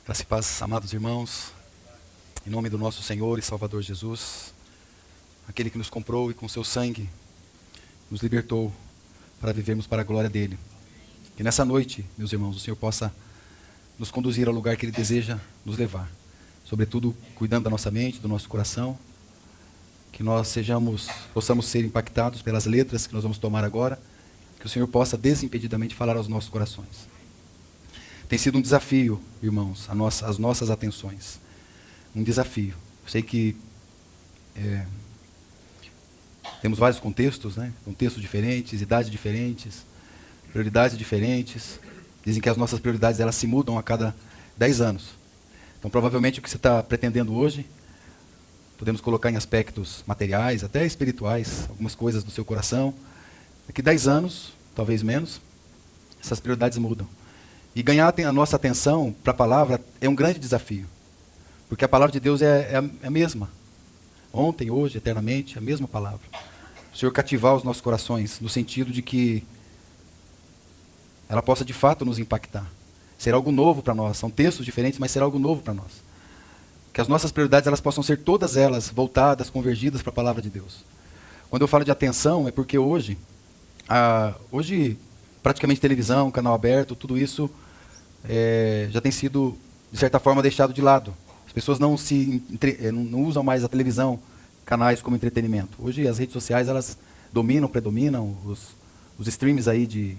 Graça e paz, amados irmãos, em nome do nosso Senhor e Salvador Jesus, aquele que nos comprou e com seu sangue nos libertou para vivermos para a glória dele. Que nessa noite, meus irmãos, o Senhor possa nos conduzir ao lugar que ele deseja nos levar, sobretudo cuidando da nossa mente, do nosso coração, que nós possamos ser impactados pelas letras que nós vamos tomar agora, que o Senhor possa desimpedidamente falar aos nossos corações. Tem sido um desafio, irmãos, as nossas atenções. Um desafio. Eu sei que temos vários contextos, né? Contextos diferentes, idades diferentes, prioridades diferentes. Dizem que as nossas prioridades elas se mudam a cada 10 anos. Então, provavelmente, o que você está pretendendo hoje, podemos colocar em aspectos materiais, até espirituais, algumas coisas do seu coração. Daqui 10 anos, talvez menos, essas prioridades mudam. E ganhar a nossa atenção para a palavra é um grande desafio. Porque a palavra de Deus é a mesma. Ontem, hoje, eternamente, a mesma palavra. O Senhor cativar os nossos corações, no sentido de que ela possa de fato nos impactar. Será algo novo para nós. São textos diferentes, mas será algo novo para nós. Que as nossas prioridades elas possam ser todas elas voltadas, convergidas para a palavra de Deus. Quando eu falo de atenção, é porque hoje praticamente televisão, canal aberto, tudo isso já tem sido, de certa forma, deixado de lado. As pessoas não usam mais a televisão, canais como entretenimento. Hoje as redes sociais elas predominam, os streams aí de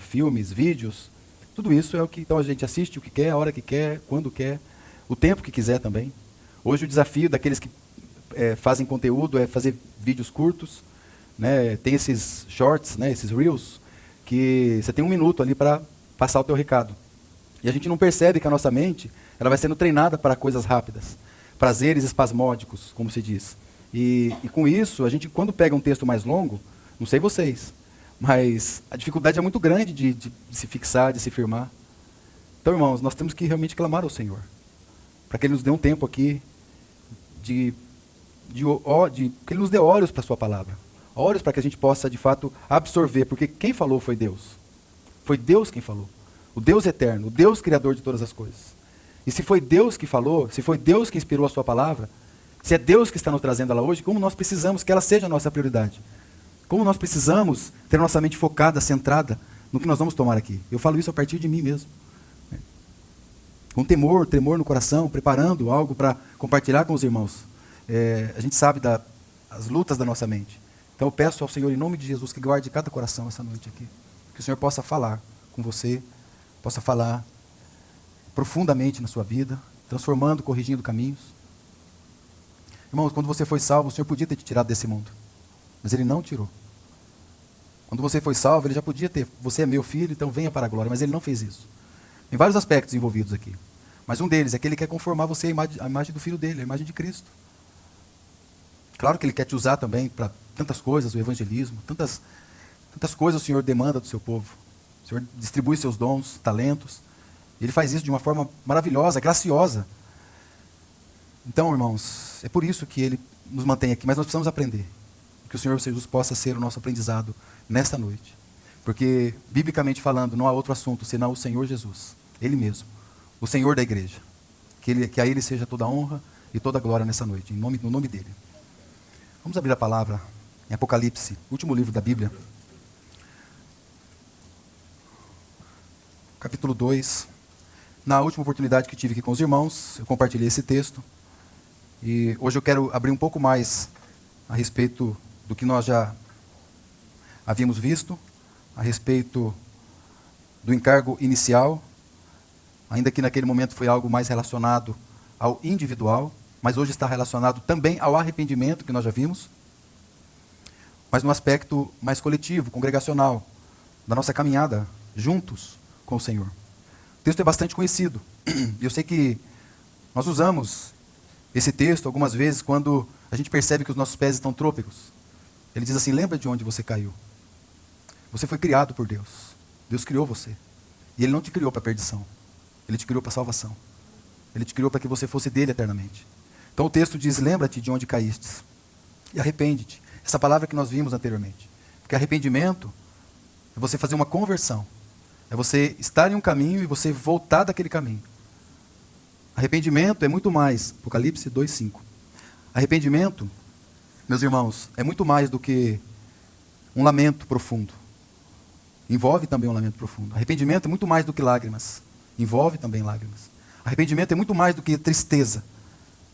filmes, vídeos, tudo isso é o que então a gente assiste o que quer, a hora que quer, quando quer, o tempo que quiser também. Hoje o desafio daqueles que fazem conteúdo é fazer vídeos curtos, né? Tem esses shorts, né? Esses reels, que você tem 1 minuto ali para passar o teu recado. E a gente não percebe que a nossa mente ela vai sendo treinada para coisas rápidas, prazeres espasmódicos, como se diz. E com isso, a gente quando pega um texto mais longo, não sei vocês, mas a dificuldade é muito grande de se fixar, de se firmar. Então, irmãos, nós temos que realmente clamar ao Senhor, para que Ele nos dê um tempo aqui, que Ele nos dê olhos para a sua palavra, olhos para que a gente possa, de fato, absorver, porque quem falou foi Deus. Foi Deus quem falou. O Deus eterno, o Deus criador de todas as coisas. E se foi Deus que falou, se foi Deus que inspirou a sua palavra, se é Deus que está nos trazendo ela hoje, como nós precisamos que ela seja a nossa prioridade. Como nós precisamos ter nossa mente focada, centrada no que nós vamos tomar aqui. Eu falo isso a partir de mim mesmo. Com tremor no coração, preparando algo para compartilhar com os irmãos. A gente sabe das lutas da nossa mente. Então eu peço ao Senhor, em nome de Jesus, que guarde cada coração essa noite aqui. Que o Senhor possa falar com você, possa falar profundamente na sua vida, transformando, corrigindo caminhos. Irmãos, quando você foi salvo, o Senhor podia ter te tirado desse mundo, mas Ele não tirou. Quando você foi salvo, Ele já podia ter, você é meu filho, então venha para a glória, mas Ele não fez isso. Tem vários aspectos envolvidos aqui, mas um deles é que Ele quer conformar você à imagem do Filho dele, à imagem de Cristo. Claro que Ele quer te usar também para tantas coisas, o evangelismo, tantas coisas o Senhor demanda do seu povo. O Senhor distribui seus dons, talentos. Ele faz isso de uma forma maravilhosa, graciosa. Então, irmãos, é por isso que Ele nos mantém aqui. Mas nós precisamos aprender. Que o Senhor Jesus possa ser o nosso aprendizado nesta noite. Porque, biblicamente falando, não há outro assunto senão o Senhor Jesus. Ele mesmo. O Senhor da igreja. Que a Ele seja toda a honra e toda a glória nessa noite. No nome dEle. Vamos abrir a palavra em Apocalipse, último livro da Bíblia. Capítulo 2. Na última oportunidade que tive aqui com os irmãos, eu compartilhei esse texto. E hoje eu quero abrir um pouco mais a respeito do que nós já havíamos visto, a respeito do encargo inicial, ainda que naquele momento foi algo mais relacionado ao individual, mas hoje está relacionado também ao arrependimento, que nós já vimos, mas no aspecto mais coletivo, congregacional, da nossa caminhada juntos com o Senhor. O texto é bastante conhecido. Eu sei que nós usamos esse texto algumas vezes quando a gente percebe que os nossos pés estão trôpegos. Ele diz assim, lembra de onde você caiu. Você foi criado por Deus. Deus criou você. E Ele não te criou para perdição. Ele te criou para salvação. Ele te criou para que você fosse dele eternamente. Então o texto diz, lembra-te de onde caíste. E arrepende-te. Essa palavra que nós vimos anteriormente. Porque arrependimento é você fazer uma conversão. É você estar em um caminho e você voltar daquele caminho. Arrependimento é muito mais. Apocalipse 2:5. Arrependimento, meus irmãos, é muito mais do que um lamento profundo. Envolve também um lamento profundo. Arrependimento é muito mais do que lágrimas. Envolve também lágrimas. Arrependimento é muito mais do que tristeza.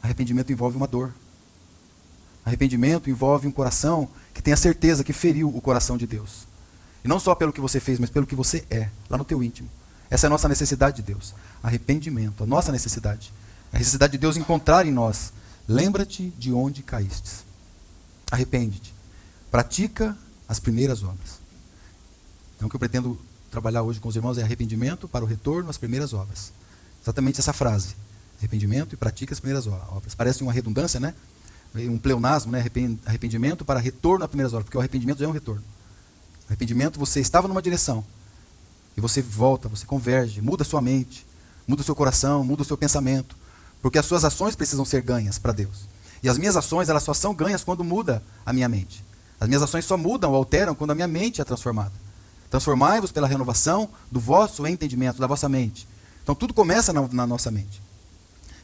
Arrependimento envolve uma dor. Arrependimento envolve um coração que tem a certeza que feriu o coração de Deus. E não só pelo que você fez, mas pelo que você é, lá no teu íntimo. Essa é a nossa necessidade de Deus. Arrependimento, a nossa necessidade. A necessidade de Deus encontrar em nós. Lembra-te de onde caístes. Arrepende-te. Pratica as primeiras obras. Então o que eu pretendo trabalhar hoje com os irmãos é arrependimento para o retorno às primeiras obras. Exatamente essa frase. Arrependimento e pratica as primeiras obras. Parece uma redundância, né? Um pleonasmo, né? Arrependimento para retorno às primeiras obras. Porque o arrependimento já é um retorno. Arrependimento, você estava numa direção. E você volta, você converge, muda a sua mente, muda o seu coração, muda o seu pensamento. Porque as suas ações precisam ser ganhas para Deus. E as minhas ações, elas só são ganhas quando muda a minha mente. As minhas ações só mudam ou alteram quando a minha mente é transformada. Transformai-vos pela renovação do vosso entendimento, da vossa mente. Então tudo começa na nossa mente.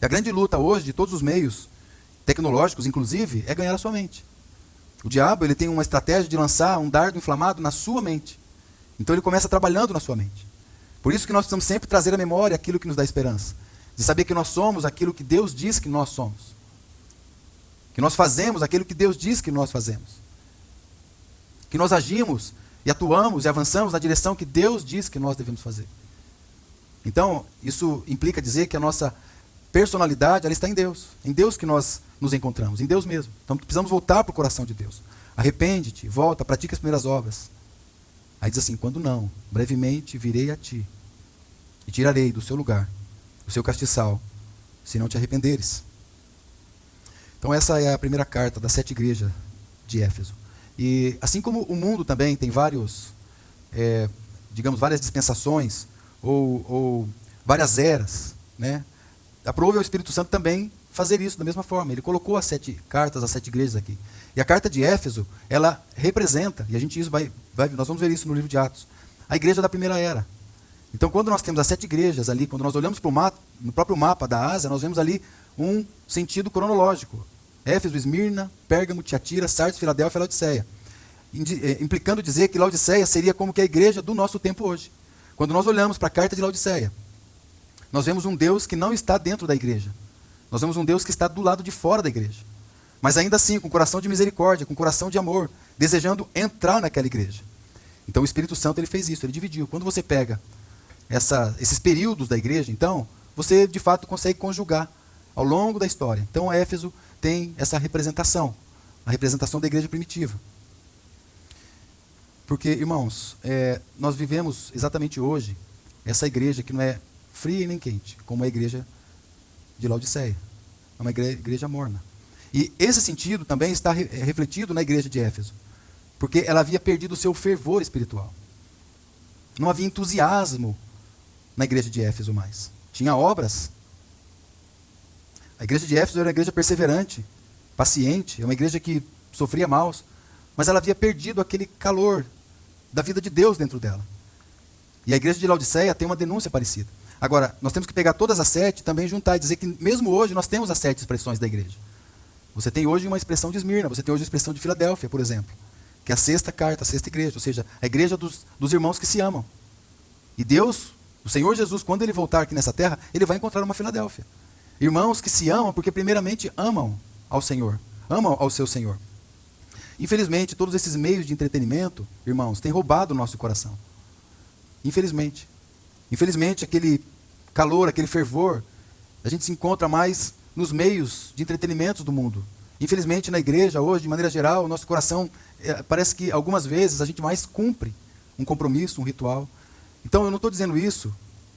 E a grande luta hoje, de todos os meios tecnológicos, inclusive, é ganhar a sua mente. O diabo, ele tem uma estratégia de lançar um dardo inflamado na sua mente. Então ele começa trabalhando na sua mente. Por isso que nós precisamos sempre trazer à memória aquilo que nos dá esperança. De saber que nós somos aquilo que Deus diz que nós somos. Que nós fazemos aquilo que Deus diz que nós fazemos. Que nós agimos e atuamos e avançamos na direção que Deus diz que nós devemos fazer. Então, isso implica dizer que a nossa personalidade ela está em Deus. Em Deus que nós nos encontramos, em Deus mesmo. Então precisamos voltar para o coração de Deus. Arrepende-te, volta, pratica as primeiras obras. Aí diz assim, quando não, brevemente virei a ti e tirarei do seu lugar o seu castiçal, se não te arrependeres. Então essa é a primeira carta das 7 igrejas de Éfeso. E assim como o mundo também tem várias dispensações ou várias eras, né? Aprove ao Espírito Santo também fazer isso da mesma forma. Ele colocou as 7 cartas, as 7 igrejas aqui. E a carta de Éfeso, ela representa, e a gente nós vamos ver isso no livro de Atos, a igreja da primeira era. Então quando nós temos as 7 igrejas ali, quando nós olhamos para no próprio mapa da Ásia, nós vemos ali um sentido cronológico. Éfeso, Esmirna, Pérgamo, Tiatira, Sardes, Filadélfia e Laodiceia. Implicando dizer que Laodiceia seria como que a igreja do nosso tempo hoje. Quando nós olhamos para a carta de Laodiceia, nós vemos um Deus que não está dentro da igreja. Nós vemos um Deus que está do lado de fora da igreja. Mas ainda assim, com coração de misericórdia, com coração de amor, desejando entrar naquela igreja. Então o Espírito Santo ele fez isso, ele dividiu. Quando você pega esses períodos da igreja, então, você de fato consegue conjugar ao longo da história. Então Éfeso tem essa representação, a representação da igreja primitiva. Porque, irmãos, nós vivemos exatamente hoje essa igreja que não é fria e nem quente, como a igreja de Laodiceia. É uma igreja morna. E esse sentido também está refletido na igreja de Éfeso. Porque ela havia perdido o seu fervor espiritual. Não havia entusiasmo na igreja de Éfeso mais. Tinha obras. A igreja de Éfeso era uma igreja perseverante, paciente, é uma igreja que sofria maus, mas ela havia perdido aquele calor da vida de Deus dentro dela. E a igreja de Laodiceia tem uma denúncia parecida. Agora, nós temos que pegar todas as 7 também e juntar e dizer que mesmo hoje nós temos as 7 expressões da igreja. Você tem hoje uma expressão de Esmirna, você tem hoje a expressão de Filadélfia, por exemplo, que é a 6ª carta, a 6ª igreja, ou seja, a igreja dos irmãos que se amam. E Deus, o Senhor Jesus, quando Ele voltar aqui nessa terra, Ele vai encontrar uma Filadélfia. Irmãos que se amam porque primeiramente amam ao Senhor, amam ao seu Senhor. Infelizmente, todos esses meios de entretenimento, irmãos, têm roubado o nosso coração. Infelizmente. Infelizmente, aquele calor, aquele fervor, a gente se encontra mais nos meios de entretenimento do mundo. Infelizmente, na igreja hoje, de maneira geral, o nosso coração, parece que algumas vezes a gente mais cumpre um compromisso, um ritual. Então, eu não estou dizendo isso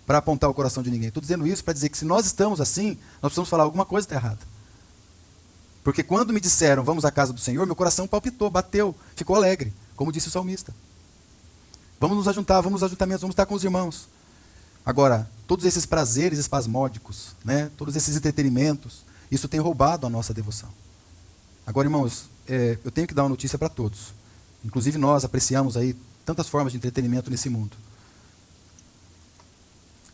para apontar o coração de ninguém. Estou dizendo isso para dizer que se nós estamos assim, nós precisamos falar alguma coisa está errada. Porque quando me disseram, vamos à casa do Senhor, meu coração palpitou, bateu, ficou alegre, como disse o salmista. Vamos nos ajuntar, vamos nos ajuntamentos, vamos estar com os irmãos. Agora, todos esses prazeres espasmódicos, né, todos esses entretenimentos, isso tem roubado a nossa devoção. Agora, irmãos, eu tenho que dar uma notícia para todos. Inclusive nós apreciamos aí tantas formas de entretenimento nesse mundo.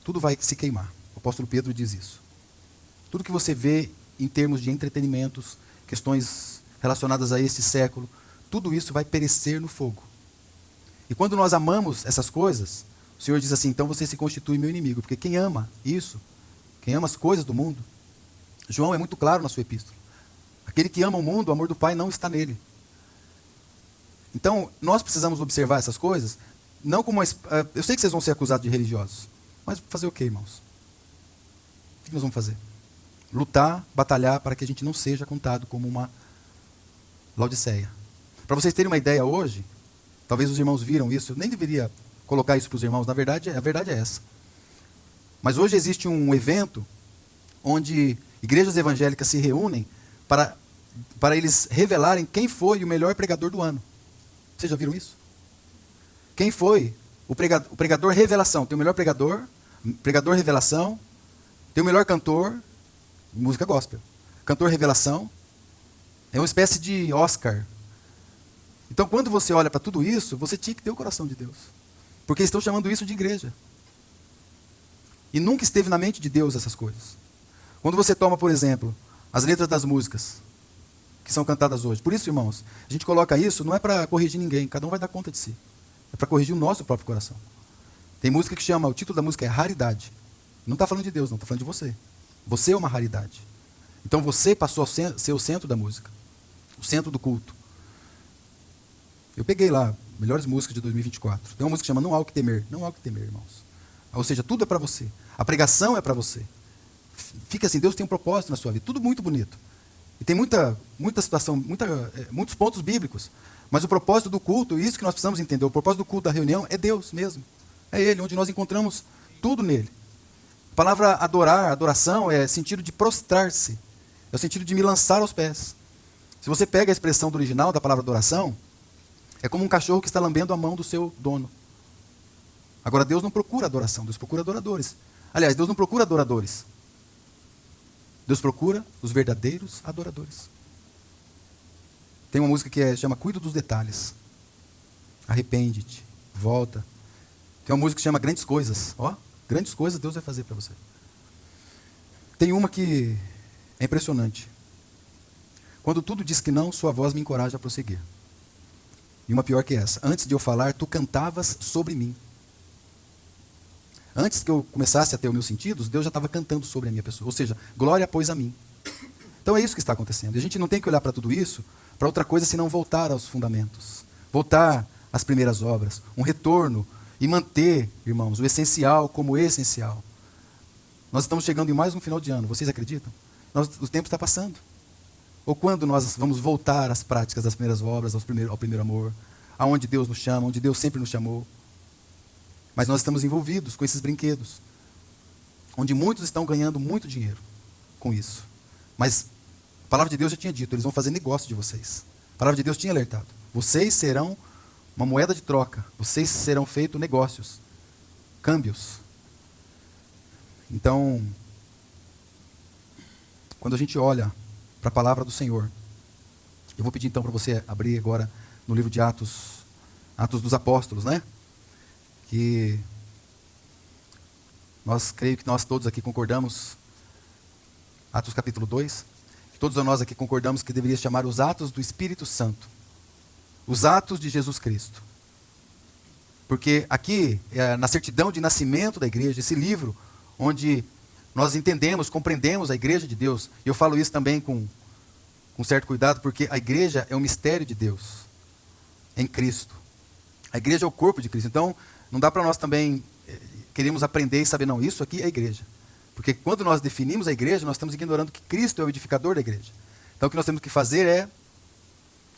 Tudo vai se queimar. O apóstolo Pedro diz isso. Tudo que você vê em termos de entretenimentos, questões relacionadas a esse século, tudo isso vai perecer no fogo. E quando nós amamos essas coisas, o Senhor diz assim, então você se constitui meu inimigo. Porque quem ama isso, quem ama as coisas do mundo, João é muito claro na sua epístola. Aquele que ama o mundo, o amor do Pai não está nele. Então, nós precisamos observar essas coisas, não como eu sei que vocês vão ser acusados de religiosos, mas fazer o quê, irmãos? O que nós vamos fazer? Lutar, batalhar para que a gente não seja contado como uma Laodiceia. Para vocês terem uma ideia hoje, talvez os irmãos viram isso, eu nem deveria colocar isso para os irmãos, na verdade, a verdade é essa. Mas hoje existe um evento onde igrejas evangélicas se reúnem para eles revelarem quem foi o melhor pregador do ano. Vocês já viram isso? Quem foi o pregador revelação? Tem o melhor pregador revelação, tem o melhor cantor, música gospel. Cantor revelação, é uma espécie de Oscar. Então, quando você olha para tudo isso, você tinha que ter o coração de Deus. Porque eles estão chamando isso de igreja. E nunca esteve na mente de Deus essas coisas. Quando você toma, por exemplo, as letras das músicas que são cantadas hoje. Por isso, irmãos, a gente coloca isso, não é para corrigir ninguém, cada um vai dar conta de si. É para corrigir o nosso próprio coração. Tem música que chama, o título da música é Raridade. Não está falando de Deus, não, está falando de você. Você é uma raridade. Então você passou a ser o centro da música. O centro do culto. Eu peguei lá, melhores músicas de 2024. Tem uma música que chama Não Há O Que Temer. Não há o que temer, irmãos. Ou seja, tudo é para você. A pregação é para você. Fica assim, Deus tem um propósito na sua vida. Tudo muito bonito. E tem muita situação, muitos pontos bíblicos. Mas o propósito do culto, isso que nós precisamos entender, o propósito do culto da reunião é Deus mesmo. É Ele, onde nós encontramos tudo nele. A palavra adorar, adoração, é sentido de prostrar-se. É o sentido de me lançar aos pés. Se você pega a expressão do original da palavra adoração, é como um cachorro que está lambendo a mão do seu dono. Agora, Deus não procura adoração, Deus procura adoradores. Aliás, Deus não procura adoradores. Deus procura os verdadeiros adoradores. Tem uma música que chama Cuida dos Detalhes. Arrepende-te, volta. Tem uma música que chama Grandes Coisas. Ó, grandes coisas Deus vai fazer para você. Tem uma que é impressionante. Quando tudo diz que não, sua voz me encoraja a prosseguir. E uma pior que essa. Antes de eu falar, tu cantavas sobre mim. Antes que eu começasse a ter os meus sentidos, Deus já estava cantando sobre a minha pessoa. Ou seja, glória pois a mim. Então é isso que está acontecendo. E a gente não tem que olhar para tudo isso, para outra coisa, senão voltar aos fundamentos. Voltar às primeiras obras. Um retorno e manter, irmãos, o essencial como essencial. Nós estamos chegando em mais um final de ano. Vocês acreditam? O tempo está passando. Ou quando nós vamos voltar às práticas das primeiras obras, ao primeiro amor, aonde Deus nos chama, onde Deus sempre nos chamou. Mas nós estamos envolvidos com esses brinquedos, onde muitos estão ganhando muito dinheiro com isso. Mas a palavra de Deus já tinha dito, eles vão fazer negócio de vocês. A palavra de Deus tinha alertado. Vocês serão uma moeda de troca. Vocês serão feitos negócios, câmbios. Então, quando a gente olha para a palavra do Senhor, eu vou pedir então para você abrir agora no livro de Atos dos Apóstolos, né? Que creio que nós todos aqui concordamos, Atos capítulo 2, que todos nós aqui concordamos que deveria chamar os Atos do Espírito Santo, os Atos de Jesus Cristo. Porque aqui, na certidão de nascimento da igreja, esse livro, onde nós entendemos, compreendemos a igreja de Deus, e eu falo isso também com certo cuidado, porque a igreja é um mistério de Deus, em Cristo. A igreja é o corpo de Cristo, então não dá para nós também queremos aprender e saber, não, isso aqui é a igreja. Porque quando nós definimos a igreja, nós estamos ignorando que Cristo é o edificador da igreja. Então o que nós temos que fazer é,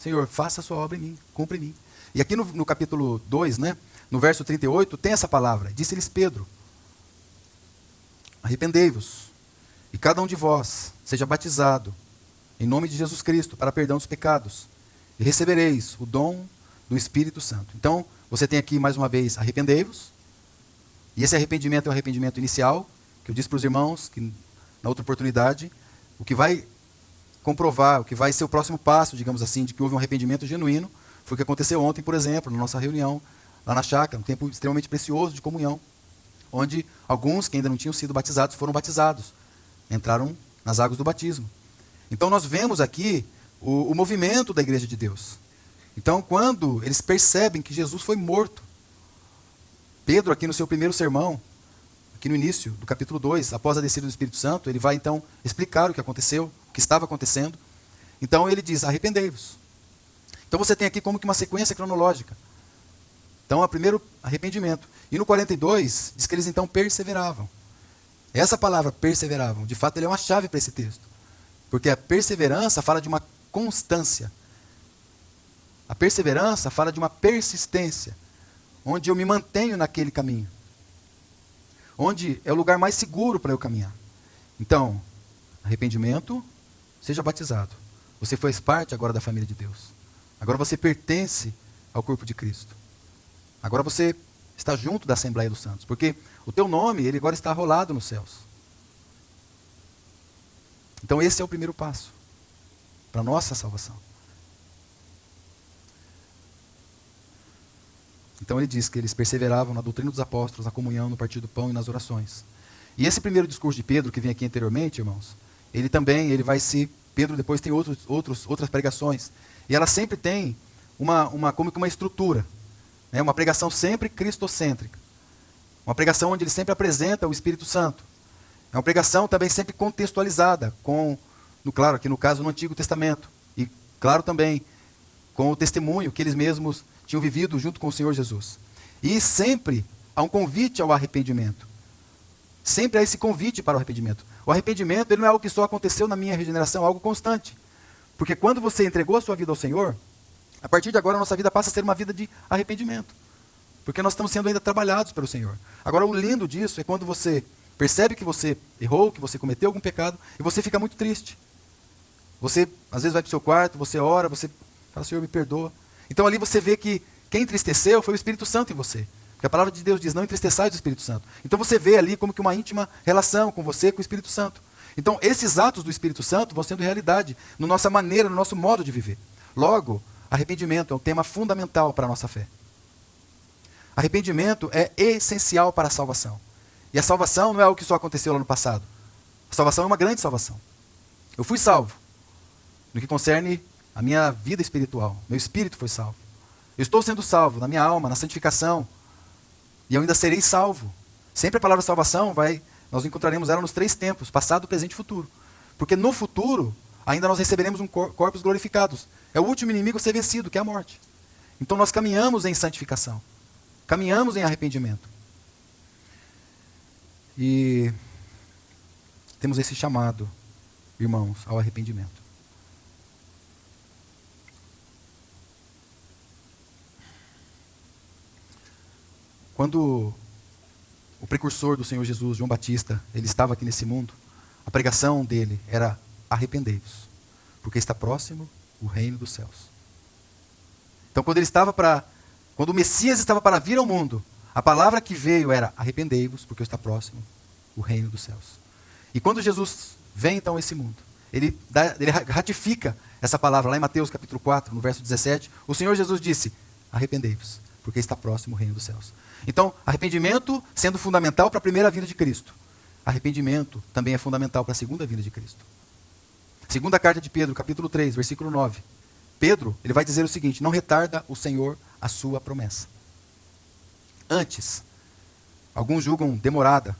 Senhor, faça a sua obra em mim, cumpra em mim. E aqui no capítulo 2, né, no verso 38, tem essa palavra. Disse-lhes Pedro, arrependei-vos, e cada um de vós seja batizado, em nome de Jesus Cristo, para perdão dos pecados, e recebereis o dom do Espírito Santo. Então, você tem aqui mais uma vez, arrependei-vos, e esse arrependimento é o arrependimento inicial, que eu disse para os irmãos, que na outra oportunidade, o que vai comprovar, o que vai ser o próximo passo, digamos assim, de que houve um arrependimento genuíno, foi o que aconteceu ontem, por exemplo, na nossa reunião, lá na chácara, um tempo extremamente precioso de comunhão, onde alguns que ainda não tinham sido batizados foram batizados, entraram nas águas do batismo. Então nós vemos aqui o movimento da igreja de Deus. Então quando eles percebem que Jesus foi morto, Pedro aqui no seu primeiro sermão, aqui no início do capítulo 2, após a descida do Espírito Santo, ele vai então explicar o que aconteceu, o que estava acontecendo. Então ele diz, arrependei-vos. Então você tem aqui como que uma sequência cronológica. Então, primeiro, arrependimento. E no 42, diz que eles então perseveravam. Essa palavra perseveravam, de fato, ele é uma chave para esse texto. Porque a perseverança fala de uma constância. A perseverança fala de uma persistência, onde eu me mantenho naquele caminho. Onde é o lugar mais seguro para eu caminhar. Então, arrependimento, seja batizado. Você faz parte agora da família de Deus. Agora você pertence ao corpo de Cristo. Agora você está junto da Assembleia dos Santos. Porque o teu nome, ele agora está rolado nos céus. Então esse é o primeiro passo para a nossa salvação. Então ele diz que eles perseveravam na doutrina dos apóstolos, na comunhão, no partir do pão e nas orações. E esse primeiro discurso de Pedro, que vem aqui anteriormente, irmãos, ele vai se... Pedro depois tem outras pregações. E ela sempre tem como uma estrutura. Né? Uma pregação sempre cristocêntrica. Uma pregação onde ele sempre apresenta o Espírito Santo. É uma pregação também sempre contextualizada, claro, aqui no caso no Antigo Testamento. E claro também com o testemunho que eles mesmos tinham vivido junto com o Senhor Jesus. E sempre há um convite ao arrependimento. Sempre há esse convite para o arrependimento. O arrependimento ele não é algo que só aconteceu na minha regeneração, é algo constante. Porque quando você entregou a sua vida ao Senhor, a partir de agora a nossa vida passa a ser uma vida de arrependimento. Porque nós estamos sendo ainda trabalhados pelo Senhor. Agora o lindo disso é quando você percebe que você errou, que você cometeu algum pecado, e você fica muito triste. Você às vezes vai para o seu quarto, você ora, você fala, Senhor, me perdoa. Então ali você vê que quem entristeceu foi o Espírito Santo em você. Porque a palavra de Deus diz, não entristeçais o Espírito Santo. Então você vê ali como que uma íntima relação com você, com o Espírito Santo. Então esses atos do Espírito Santo vão sendo realidade na nossa maneira, no nosso modo de viver. Logo, arrependimento é um tema fundamental para a nossa fé. Arrependimento é essencial para a salvação. E a salvação não é algo que só aconteceu lá no passado. A salvação é uma grande salvação. Eu fui salvo no que concerne a minha vida espiritual. Meu espírito foi salvo. Eu estou sendo salvo na minha alma, na santificação. E eu ainda serei salvo. Sempre a palavra salvação nós encontraremos ela nos 3 tempos, passado, presente e futuro. Porque no futuro, ainda nós receberemos corpos glorificados. É o último inimigo a ser vencido, que é a morte. Então nós caminhamos em santificação. Caminhamos em arrependimento. E temos esse chamado, irmãos, ao arrependimento. Quando o precursor do Senhor Jesus, João Batista, ele estava aqui nesse mundo, a pregação dele era arrependei-vos, porque está próximo o reino dos céus. Então quando o Messias estava para vir ao mundo, a palavra que veio era arrependei-vos, porque está próximo o reino dos céus. E quando Jesus vem então a esse mundo, ele ratifica essa palavra lá em Mateus capítulo 4, no verso 17, o Senhor Jesus disse, arrependei-vos, porque está próximo o reino dos céus. Então, arrependimento sendo fundamental para a primeira vinda de Cristo. Arrependimento também é fundamental para a segunda vinda de Cristo. Segunda carta de Pedro, capítulo 3, versículo 9. Pedro, ele vai dizer o seguinte, não retarda o Senhor a sua promessa. Antes, alguns julgam demorada.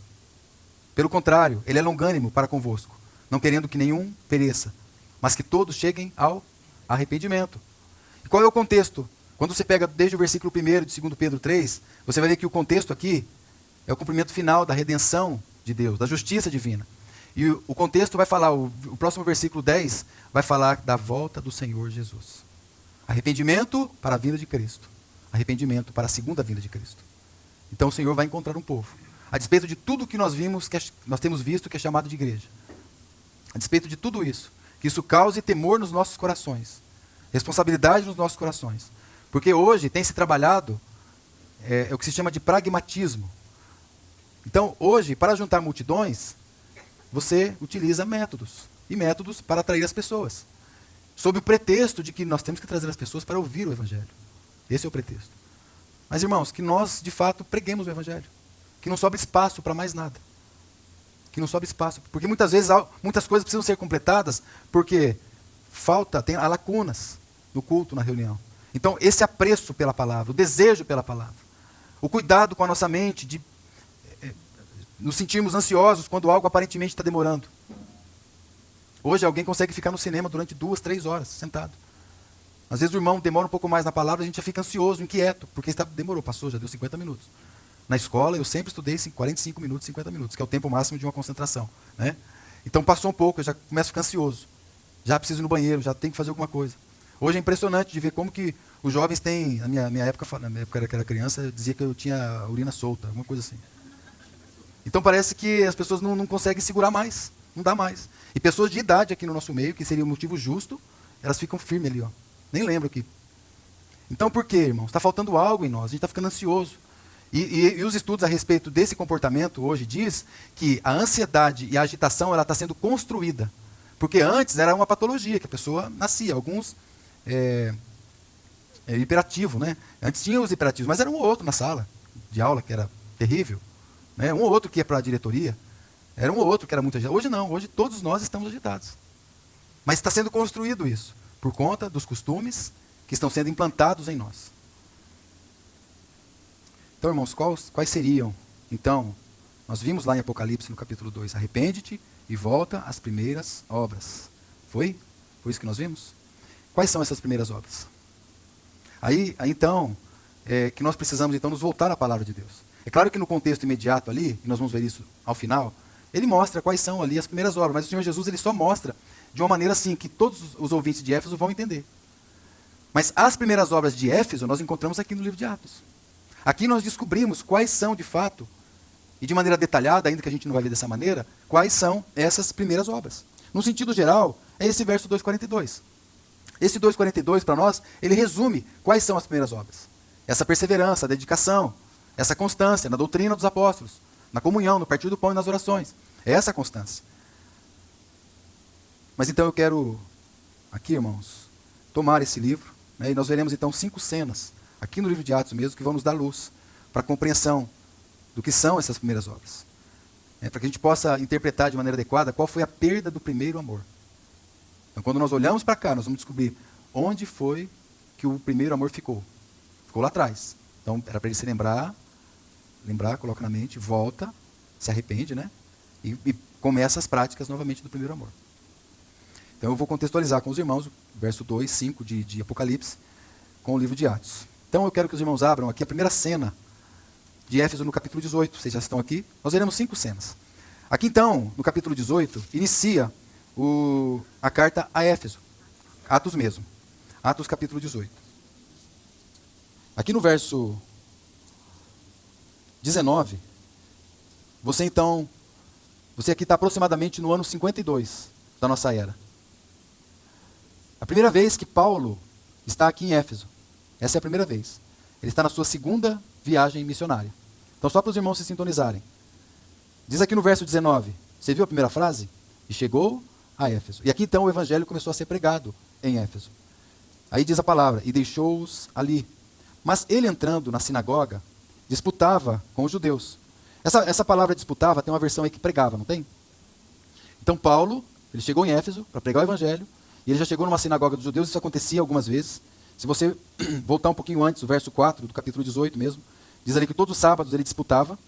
Pelo contrário, ele é longânimo para convosco, não querendo que nenhum pereça, mas que todos cheguem ao arrependimento. E qual é o contexto? Quando você pega desde o versículo 1 de 2 Pedro 3, você vai ver que o contexto aqui é o cumprimento final da redenção de Deus, da justiça divina. E o contexto vai falar, o próximo versículo 10, vai falar da volta do Senhor Jesus. Arrependimento para a vinda de Cristo. Arrependimento para a segunda vinda de Cristo. Então o Senhor vai encontrar um povo. A despeito de tudo que nós temos visto que é chamado de igreja. A despeito de tudo isso, que isso cause temor nos nossos corações. Responsabilidade nos nossos corações. Porque hoje tem se trabalhado o que se chama de pragmatismo. Então, hoje, para juntar multidões, você utiliza métodos. E métodos para atrair as pessoas. Sob o pretexto de que nós temos que trazer as pessoas para ouvir o Evangelho. Esse é o pretexto. Mas, irmãos, que nós, de fato, preguemos o Evangelho. Que não sobra espaço para mais nada. que não sobra espaço. Porque muitas vezes muitas coisas precisam ser completadas porque há lacunas no culto, na reunião. Então, esse apreço pela palavra, o desejo pela palavra, o cuidado com a nossa mente de nos sentirmos ansiosos quando algo aparentemente está demorando. Hoje alguém consegue ficar no cinema durante 2, 3 horas, sentado. Às vezes o irmão demora um pouco mais na palavra, a gente já fica ansioso, inquieto, porque demorou, passou, já deu 50 minutos. Na escola eu sempre estudei 45 minutos, 50 minutos, que é o tempo máximo de uma concentração. Né? Então passou um pouco, eu já começo a ficar ansioso. Já preciso ir no banheiro, já tenho que fazer alguma coisa. Hoje é impressionante de ver como que os jovens têm, na minha época que era criança, eu dizia que eu tinha urina solta, alguma coisa assim. Então parece que as pessoas não conseguem segurar mais, não dá mais. E pessoas de idade aqui no nosso meio, que seria o motivo justo, elas ficam firmes ali, ó. Nem lembro aqui. Então por quê, irmãos? Está faltando algo em nós, a gente está ficando ansioso. E os estudos a respeito desse comportamento hoje diz que a ansiedade e a agitação ela está sendo construída. Porque antes era uma patologia, que a pessoa nascia. Alguns hiperativo, né? Antes tinha os hiperativos, mas era um ou outro na sala de aula, que era terrível. Né? Um ou outro que ia para a diretoria. Era um ou outro que era muito agitado. Hoje não, hoje todos nós estamos agitados. Mas está sendo construído isso, por conta dos costumes que estão sendo implantados em nós. Então, irmãos, quais seriam? Então, nós vimos lá em Apocalipse, no capítulo 2, arrepende-te e volta às primeiras obras. Foi? Foi isso que nós vimos? Quais são essas primeiras obras? Aí então, que nós precisamos então nos voltar à palavra de Deus. É claro que no contexto imediato ali, e nós vamos ver isso ao final, ele mostra quais são ali as primeiras obras, mas o Senhor Jesus ele só mostra de uma maneira assim, que todos os ouvintes de Éfeso vão entender. Mas as primeiras obras de Éfeso nós encontramos aqui no livro de Atos. Aqui nós descobrimos quais são de fato, e de maneira detalhada, ainda que a gente não vai ver dessa maneira, quais são essas primeiras obras. No sentido geral, é esse verso 2,42. Esse 2,42 para nós, ele resume quais são as primeiras obras. Essa perseverança, a dedicação, essa constância na doutrina dos apóstolos, na comunhão, no partir do pão e nas orações. É essa a constância. Mas então eu quero, aqui irmãos, tomar esse livro, né, e nós veremos então 5 cenas, aqui no livro de Atos mesmo, que vão nos dar luz para a compreensão do que são essas primeiras obras. Para que a gente possa interpretar de maneira adequada qual foi a perda do primeiro amor. Então quando nós olhamos para cá, nós vamos descobrir onde foi que o primeiro amor ficou. Ficou lá atrás. Então era para ele se lembrar, coloca na mente, volta, se arrepende, né? E começa as práticas novamente do primeiro amor. Então eu vou contextualizar com os irmãos, o verso 2, 5 de Apocalipse, com o livro de Atos. Então eu quero que os irmãos abram aqui a primeira cena de Éfeso no capítulo 18. Vocês já estão aqui? Nós veremos 5 cenas. Aqui então, no capítulo 18, inicia a carta a Éfeso. Atos mesmo. Atos capítulo 18. Aqui no verso 19, você aqui está aproximadamente no ano 52 da nossa era. A primeira vez que Paulo está aqui em Éfeso. Essa é a primeira vez. Ele está na sua segunda viagem missionária. Então, só para os irmãos se sintonizarem. Diz aqui no verso 19, você viu a primeira frase? E chegou a Éfeso. E aqui então o evangelho começou a ser pregado em Éfeso. Aí diz a palavra, e deixou-os ali. Mas ele entrando na sinagoga, disputava com os judeus. Essa palavra disputava tem uma versão aí que pregava, não tem? Então Paulo, ele chegou em Éfeso para pregar o evangelho, e ele já chegou numa sinagoga dos judeus, isso acontecia algumas vezes. Se você voltar um pouquinho antes, o verso 4 do capítulo 18 mesmo, diz ali que todos os sábados ele disputava,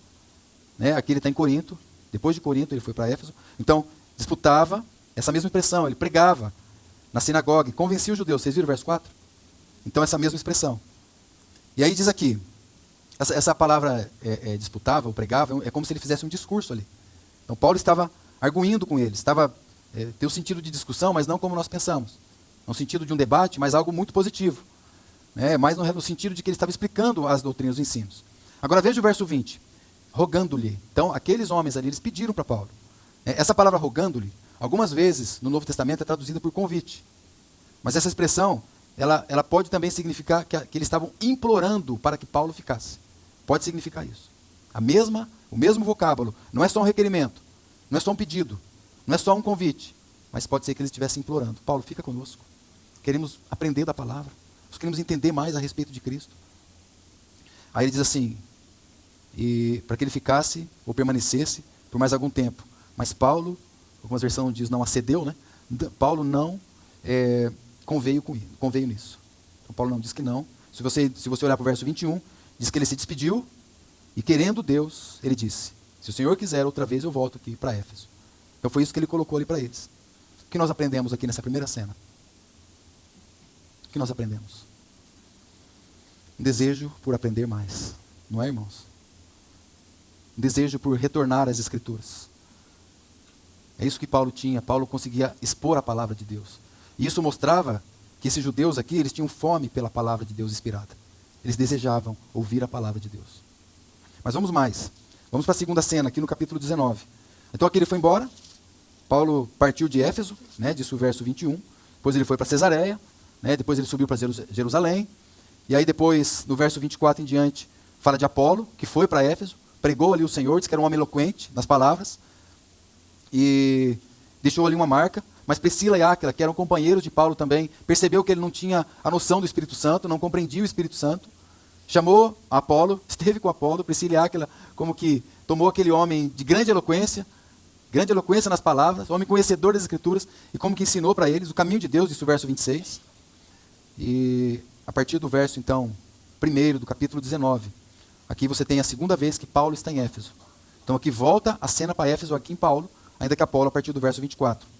né? Aqui ele está em Corinto, depois de Corinto ele foi para Éfeso, então disputava, essa mesma expressão, ele pregava na sinagoga e convencia os judeus, vocês viram o verso 4? Então essa mesma expressão. E aí diz aqui, essa palavra disputava ou pregava, é como se ele fizesse um discurso ali. Então Paulo estava arguindo com eles, tem o sentido de discussão, mas não como nós pensamos. No sentido de um debate, mas algo muito positivo. Mais no sentido de que ele estava explicando as doutrinas, os ensinos. Agora veja o verso 20. Rogando-lhe. Então, aqueles homens ali, eles pediram para Paulo. Essa palavra rogando-lhe, algumas vezes no Novo Testamento é traduzida por convite. Mas essa expressão, ela pode também significar que eles estavam implorando para que Paulo ficasse. Pode significar isso. O mesmo vocábulo. Não é só um requerimento. Não é só um pedido. Não é só um convite. Mas pode ser que eles estivessem implorando. Paulo, fica conosco. Queremos aprender da palavra. Nós queremos entender mais a respeito de Cristo. Aí ele diz assim, e para que ele ficasse ou permanecesse por mais algum tempo. Mas Paulo, algumas versões diz não acedeu, né? Paulo não conveio nisso. Então Paulo não diz que não. Se você olhar para o verso 21, diz que ele se despediu e querendo Deus, ele disse, se o Senhor quiser outra vez eu volto aqui para Éfeso. Então foi isso que ele colocou ali para eles. O que nós aprendemos aqui nessa primeira cena? O que nós aprendemos? Um desejo por aprender mais. Não é, irmãos? Um desejo por retornar às Escrituras. É isso que Paulo tinha. Paulo conseguia expor a palavra de Deus. E isso mostrava que esses judeus aqui, eles tinham fome pela palavra de Deus inspirada. Eles desejavam ouvir a palavra de Deus. Mas vamos mais. Vamos para a segunda cena, aqui no capítulo 19. Então aqui ele foi embora. Paulo partiu de Éfeso, né, disse o verso 21. Depois ele foi para Cesareia. Né, depois ele subiu para Jerusalém. E aí depois, no verso 24 em diante, fala de Apolo, que foi para Éfeso. Pregou ali o Senhor, disse que era um homem eloquente nas palavras. E deixou ali uma marca. Mas Priscila e Áquila, que eram companheiros de Paulo também, percebeu que ele não tinha a noção do Espírito Santo, não compreendia o Espírito Santo. Chamou Apolo, esteve com Apolo, Priscila e Áquila, como que tomou aquele homem de grande eloquência nas palavras, homem conhecedor das Escrituras, e como que ensinou para eles o caminho de Deus, disse o verso 26. E a partir do verso, então, 1º do capítulo 19, aqui você tem a segunda vez que Paulo está em Éfeso. Então aqui volta a cena para Éfeso, aqui em Paulo, ainda que Apolo a partir do verso 24.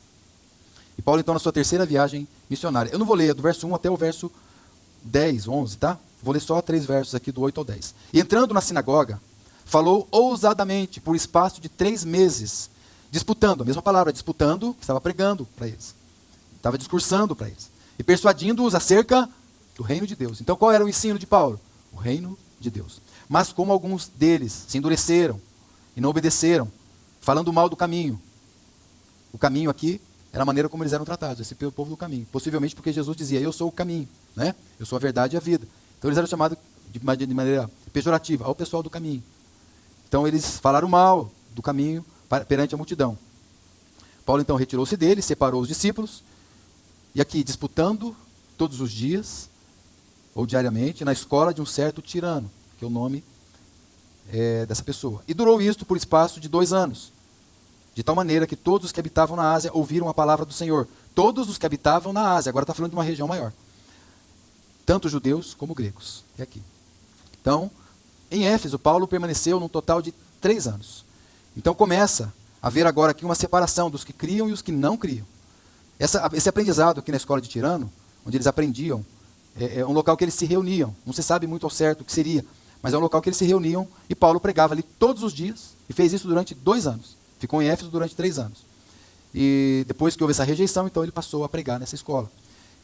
E Paulo, então, na sua terceira viagem missionária. Eu não vou ler do verso 1 até o verso 10, 11, tá? Vou ler só 3 versos aqui, do 8 ao 10. E entrando na sinagoga, falou ousadamente por espaço de 3 meses, disputando, a mesma palavra, disputando, estava pregando para eles. Estava discursando para eles. E persuadindo-os acerca do reino de Deus. Então qual era o ensino de Paulo? O reino de Deus. Mas como alguns deles se endureceram e não obedeceram, falando mal do caminho. O caminho aqui era a maneira como eles eram tratados, esse povo do caminho. Possivelmente porque Jesus dizia, eu sou o caminho, né? Eu sou a verdade e a vida. Então eles eram chamados de maneira pejorativa, ao pessoal do caminho. Então eles falaram mal do caminho perante a multidão. Paulo então retirou-se dele, separou os discípulos, e aqui disputando todos os dias, ou diariamente, na escola de um certo tirano, que é o nome dessa pessoa. E durou isto por espaço de 2 anos. De tal maneira que todos os que habitavam na Ásia ouviram a palavra do Senhor. Todos os que habitavam na Ásia, agora está falando de uma região maior. Tanto judeus como gregos. É aqui. Então, em Éfeso, Paulo permaneceu num total de 3 anos. Então começa a haver agora aqui uma separação dos que criam e os que não criam. Esse aprendizado aqui na escola de Tirano, onde eles aprendiam, é um local que eles se reuniam. Não se sabe muito ao certo o que seria, mas é um local que eles se reuniam e Paulo pregava ali todos os dias e fez isso durante 2 anos. Ficou em Éfeso durante 3 anos. E depois que houve essa rejeição, então ele passou a pregar nessa escola.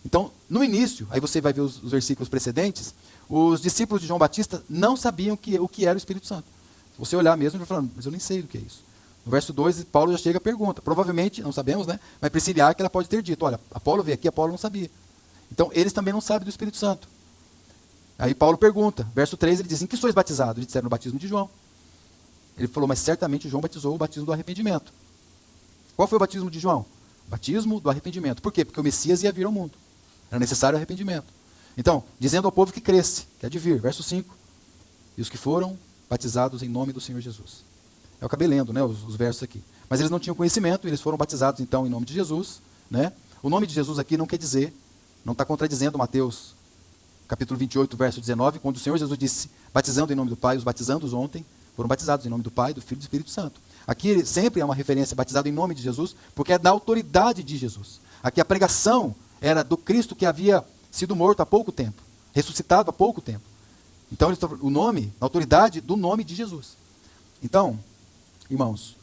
Então, no início, aí você vai ver os versículos precedentes, os discípulos de João Batista não sabiam o que era o Espírito Santo. Se você olhar mesmo, ele vai falando, mas eu nem sei o que é isso. No verso 2, Paulo já chega e pergunta. Provavelmente, não sabemos, né? Mas Priscila e Áquila pode ter dito, olha, Apolo veio aqui, Apolo não sabia. Então, eles também não sabem do Espírito Santo. Aí Paulo pergunta, verso 3, ele diz, em que sois batizados? Eles disseram, no batismo de João. Ele falou, mas certamente João batizou o batismo do arrependimento. Qual foi o batismo de João? O batismo do arrependimento. Por quê? Porque o Messias ia vir ao mundo. Era necessário arrependimento. Então, dizendo ao povo que cresce, que há de vir, verso 5, e os que foram batizados em nome do Senhor Jesus. Eu acabei lendo, né, os versos aqui. Mas eles não tinham conhecimento, eles foram batizados então em nome de Jesus. Né? O nome de Jesus aqui não quer dizer, não está contradizendo Mateus capítulo 28, verso 19, quando o Senhor Jesus disse, batizando em nome do Pai, os batizandos ontem, foram batizados em nome do Pai, do Filho e do Espírito Santo. Aqui sempre é uma referência batizado em nome de Jesus, porque é da autoridade de Jesus. Aqui a pregação era do Cristo que havia sido morto há pouco tempo, ressuscitado há pouco tempo. Então o nome, a autoridade do nome de Jesus. Então, irmãos,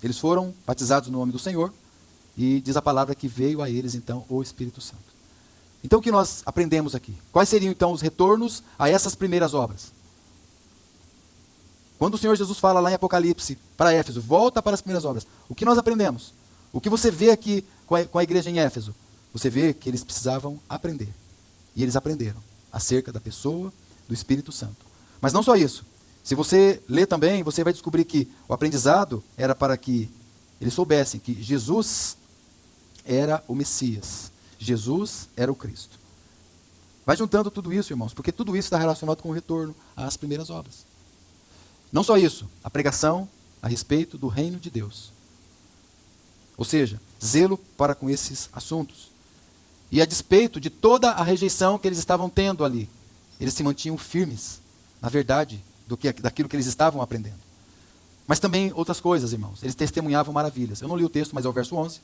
eles foram batizados no nome do Senhor, e diz a palavra que veio a eles então o Espírito Santo. Então o que nós aprendemos aqui? Quais seriam então os retornos a essas primeiras obras? Quando o Senhor Jesus fala lá em Apocalipse, para Éfeso, volta para as primeiras obras. O que nós aprendemos? O que você vê aqui com a igreja em Éfeso? Você vê que eles precisavam aprender. E eles aprenderam acerca da pessoa do Espírito Santo. Mas não só isso. Se você ler também, você vai descobrir que o aprendizado era para que eles soubessem que Jesus era o Messias. Jesus era o Cristo. Vai juntando tudo isso, irmãos, porque tudo isso está relacionado com o retorno às primeiras obras. Não só isso, a pregação a respeito do reino de Deus. Ou seja, zelo para com esses assuntos. E a despeito de toda a rejeição que eles estavam tendo ali, eles se mantinham firmes na verdade daquilo que eles estavam aprendendo. Mas também outras coisas, irmãos. Eles testemunhavam maravilhas. Eu não li o texto, mas é o verso 11.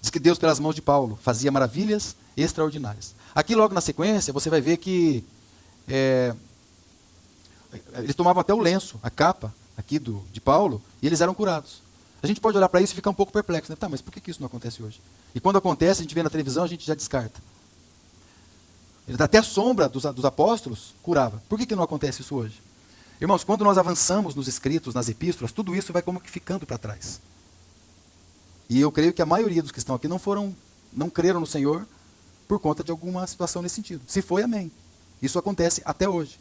Diz que Deus, pelas mãos de Paulo, fazia maravilhas extraordinárias. Aqui, logo na sequência, você vai ver que eles tomavam até o lenço, a capa aqui de Paulo, e eles eram curados. A gente pode olhar para isso e ficar um pouco perplexo, né? Tá, mas por que isso não acontece hoje? E quando acontece, a gente vê na televisão, a gente já descarta. Até a sombra dos apóstolos curava. Por que não acontece isso hoje? Irmãos, quando nós avançamos nos escritos, nas epístolas, tudo isso vai como que ficando para trás. E eu creio que a maioria dos que estão aqui não creram no Senhor por conta de alguma situação nesse sentido. Se foi, amém. Isso acontece até hoje.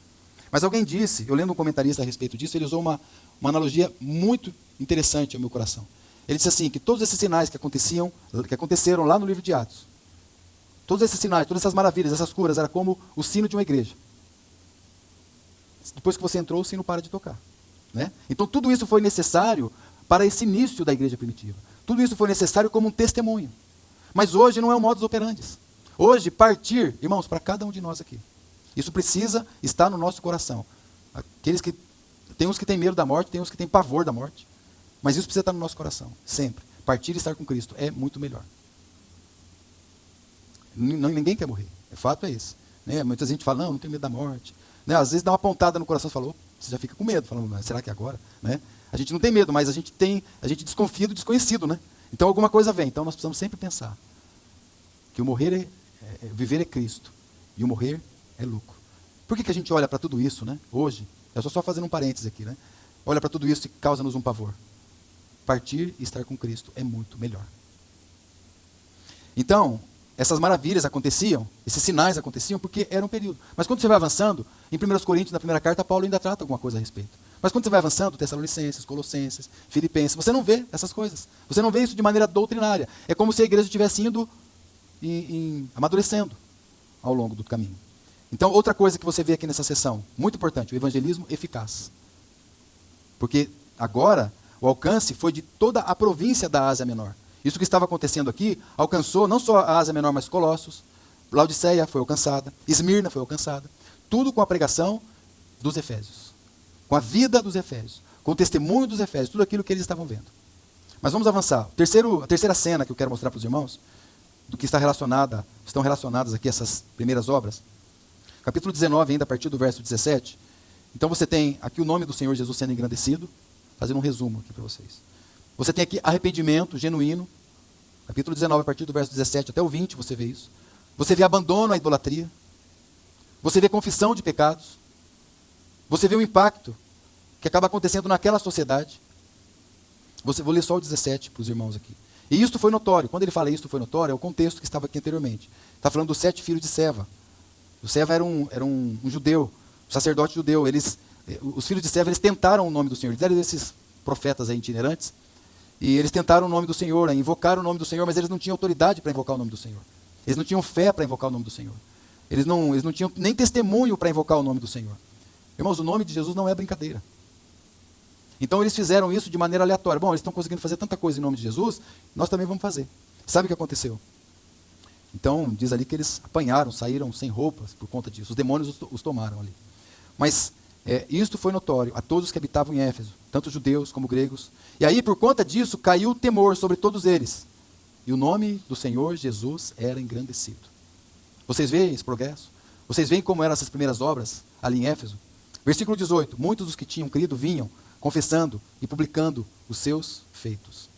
Mas alguém disse, eu lendo um comentarista a respeito disso, ele usou uma analogia muito interessante ao meu coração. Ele disse assim, que todos esses sinais que aconteceram lá no livro de Atos, todos esses sinais, todas essas maravilhas, essas curas, era como o sino de uma igreja. Depois que você entrou, o sino para de tocar. Né? Então tudo isso foi necessário para esse início da igreja primitiva. Tudo isso foi necessário como um testemunho. Mas hoje não é um modus operandi. Hoje, partir, irmãos, para cada um de nós aqui. Isso precisa estar no nosso coração. Tem uns que têm medo da morte, tem uns que têm pavor da morte. Mas isso precisa estar no nosso coração, sempre. Partir e estar com Cristo é muito melhor. Ninguém quer morrer. O fato é esse. Né? Muita gente fala, não tenho medo da morte. Né? Às vezes dá uma pontada no coração e fala, você já fica com medo. Falando, será que é agora? Né? A gente não tem medo, mas a gente desconfia do desconhecido. Né? Então alguma coisa vem. Então nós precisamos sempre pensar que o morrer viver é Cristo. E o morrer é lucro. Por que a gente olha para tudo isso, né? Hoje? Eu estou só fazendo um parênteses aqui. Né? Olha para tudo isso e causa-nos um pavor. Partir e estar com Cristo é muito melhor. Então, essas maravilhas aconteciam, esses sinais aconteciam porque era um período. Mas quando você vai avançando, em 1 Coríntios, na primeira carta, Paulo ainda trata alguma coisa a respeito. Mas quando você vai avançando, Tessalonicenses, Colossenses, Filipenses, você não vê essas coisas. Você não vê isso de maneira doutrinária. É como se a igreja estivesse indo amadurecendo ao longo do caminho. Então, outra coisa que você vê aqui nessa sessão, muito importante, o evangelismo eficaz. Porque agora, o alcance foi de toda a província da Ásia Menor. Isso que estava acontecendo aqui, alcançou não só a Ásia Menor, mas Colossos, Laodiceia foi alcançada, Esmirna foi alcançada. Tudo com a pregação dos Efésios. Com a vida dos Efésios. Com o testemunho dos Efésios. Tudo aquilo que eles estavam vendo. Mas vamos avançar. A terceira cena que eu quero mostrar para os irmãos, do que estão relacionadas aqui essas primeiras obras. Capítulo 19, ainda a partir do verso 17. Então você tem aqui o nome do Senhor Jesus sendo engrandecido. Fazendo um resumo aqui para vocês. Você tem aqui arrependimento genuíno. Capítulo 19, a partir do verso 17 até o 20, você vê isso. Você vê abandono à idolatria. Você vê confissão de pecados. Você vê o impacto que acaba acontecendo naquela sociedade. Vou ler só o 17 para os irmãos aqui. E isto foi notório. Quando ele fala isto foi notório, é o contexto que estava aqui anteriormente. Está falando dos 7 filhos de Seva. O Seva era um judeu, um sacerdote judeu. Os filhos de Seva, eles tentaram o nome do Senhor. Eles eram esses profetas aí itinerantes. E eles tentaram o nome do Senhor, invocaram o nome do Senhor, mas eles não tinham autoridade para invocar o nome do Senhor. Eles não tinham fé para invocar o nome do Senhor. Eles não tinham nem testemunho para invocar o nome do Senhor. Irmãos, o nome de Jesus não é brincadeira. Então eles fizeram isso de maneira aleatória. Bom, eles estão conseguindo fazer tanta coisa em nome de Jesus, nós também vamos fazer. Sabe o que aconteceu? Então, diz ali que eles apanharam, saíram sem roupas por conta disso. Os demônios os tomaram ali. Mas isto foi notório a todos que habitavam em Éfeso, tanto judeus como gregos. E aí, por conta disso, caiu o temor sobre todos eles. E o nome do Senhor Jesus era engrandecido. Vocês veem esse progresso? Vocês veem como eram essas primeiras obras ali em Éfeso? Versículo 18. Muitos dos que tinham crido vinham, confessando e publicando os seus feitos.